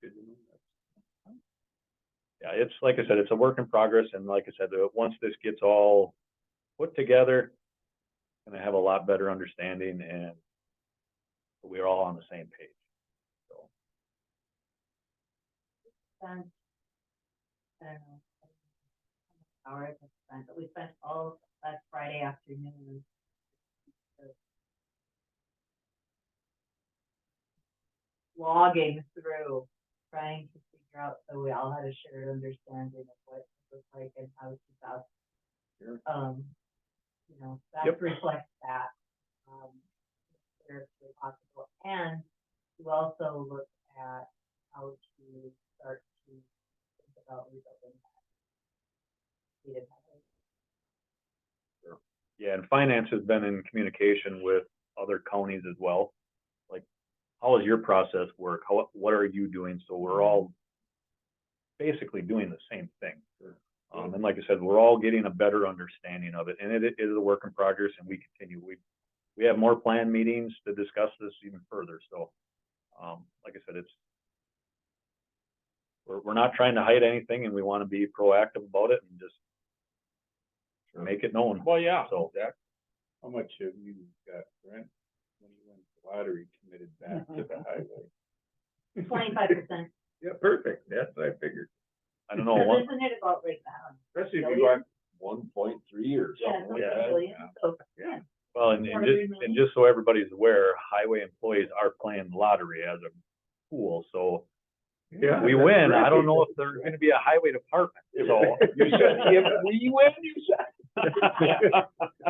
Good to know that. yeah, it's, like I said, it's a work in progress, and like I said, once this gets all put together, gonna have a lot better understanding, and we're all on the same page, so. Spent, I don't know, how many hours I spent, but we spent all last Friday afternoon logging through, trying to figure out, so we all had a shared understanding of what it was like and how to best, you know, best Yep. reflect that, if it's possible. And to also look at how to start to think about rebuilding that. We didn't have it. Yeah, and finance has been in communication with other counties as well. Like, how does your process work? What are you doing? So we're all basically doing the same thing. And like I said, we're all getting a better understanding of it, and it is a work in progress, and we continue. We have more planned meetings to discuss this even further. So, like I said, we're not trying to hide anything, and we want to be proactive about it and just make it known. Well, yeah. So, How much have you got, Brent, when you went to lottery committed back to the highway? 25%. Yeah, perfect. That's what I figured. I don't know Because what. isn't it about right now? Especially if you Billion? want, 1.3 or Yeah, something like something that. billion, so, yeah. Well, and just so everybody's aware, highway employees are playing the lottery as a pool, so if we win, I don't know if there's gonna be a highway department, so. You said, if we win, you said.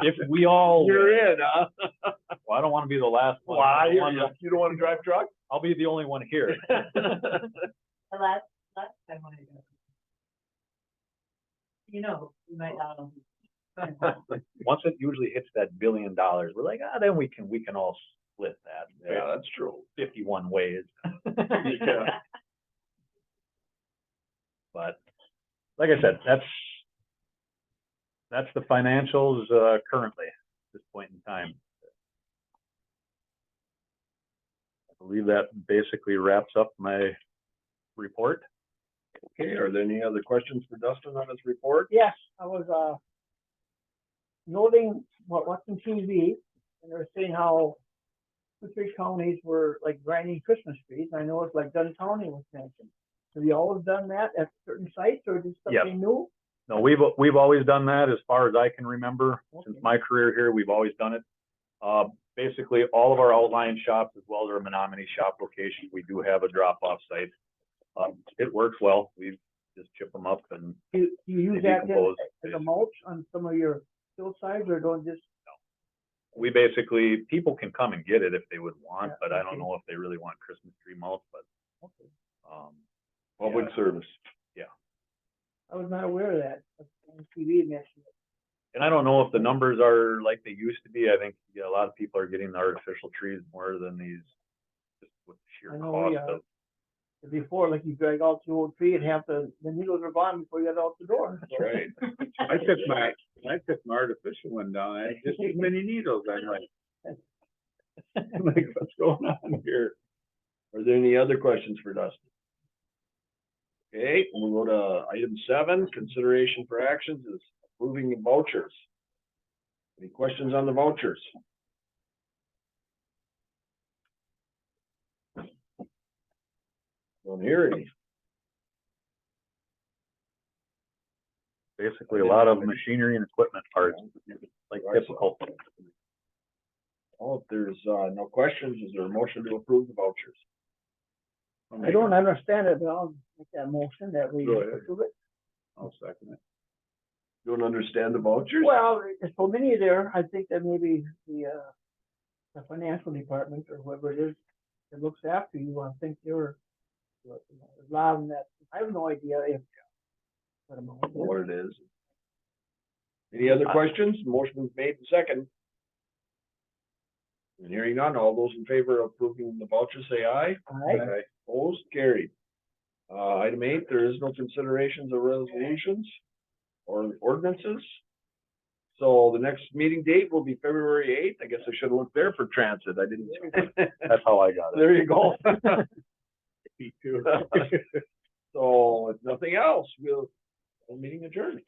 If we all, You're in, huh? well, I don't wanna be the last one. Why, you don't wanna drive truck? I'll be the only one here. the last time when I go. You know, you might not. Once it usually hits that $1 billion, we're like, then we can all split that. Yeah, that's true. 51 ways. Yeah. But like I said, that's the financials currently at this point in time. I believe that basically wraps up my report. Okay, are there any other questions for Dustin on his report? Yes, I was, noting watching TV, and they were saying how 2-3 counties were like grinding Christmas trees. I know it's like Dunn County was mentioned. Have you always done that at certain sites, or is it Yep. something new? No, we've always done that as far as I can remember. Since Okay. my career here, we've always done it. Basically, all of our outline shops, as well as our Menominee shop location, we do have a drop-off site. It works well. We just chip them up and Do you use They that decompose, as a mulch on some of your hillsides, or don't just? we basically, people can come and get it if they would want, Yeah, but I don't okay. know if they really want Christmas tree mulch, but, Public yeah. service. I was not aware of that. On TV mentioned it. And I don't know if the numbers are like they used to be. I think, yeah, a lot of people are getting the artificial trees more than these, just with sheer I know cost we, of. Before, like you drag out the old tree and half the needles are gone before you get out the door. That's right. I took my artificial one down, I had just as many needles, I'm like, what's going on here? Are there any other questions for Dustin? Okay, we'll go to item 7, consideration for actions is approving the vouchers. Any questions on the vouchers? Don't hear any. Basically, a lot of machinery and equipment parts, like typical. Oh, if there's, no questions, is there a motion to approve the vouchers? I don't understand it, but I'll make that motion that we Go ahead. approve it. I'll second it. Don't understand the vouchers? Well, there's so many there, I think that maybe the financial department or whoever it is that looks after you, I think you're allowing that, I have no idea if. What it is. Any other questions? Motion is made and second. And hearing none, all those in favor of approving the vouchers, say aye. Aye. Opposed, carried. Item 8, there is no considerations of resolutions or ordinances. So the next meeting date will be February 8th. I guess I should have looked there for transit. I didn't. That's how I got it. There you go. Me too. So if nothing else, we'll meeting adjourned.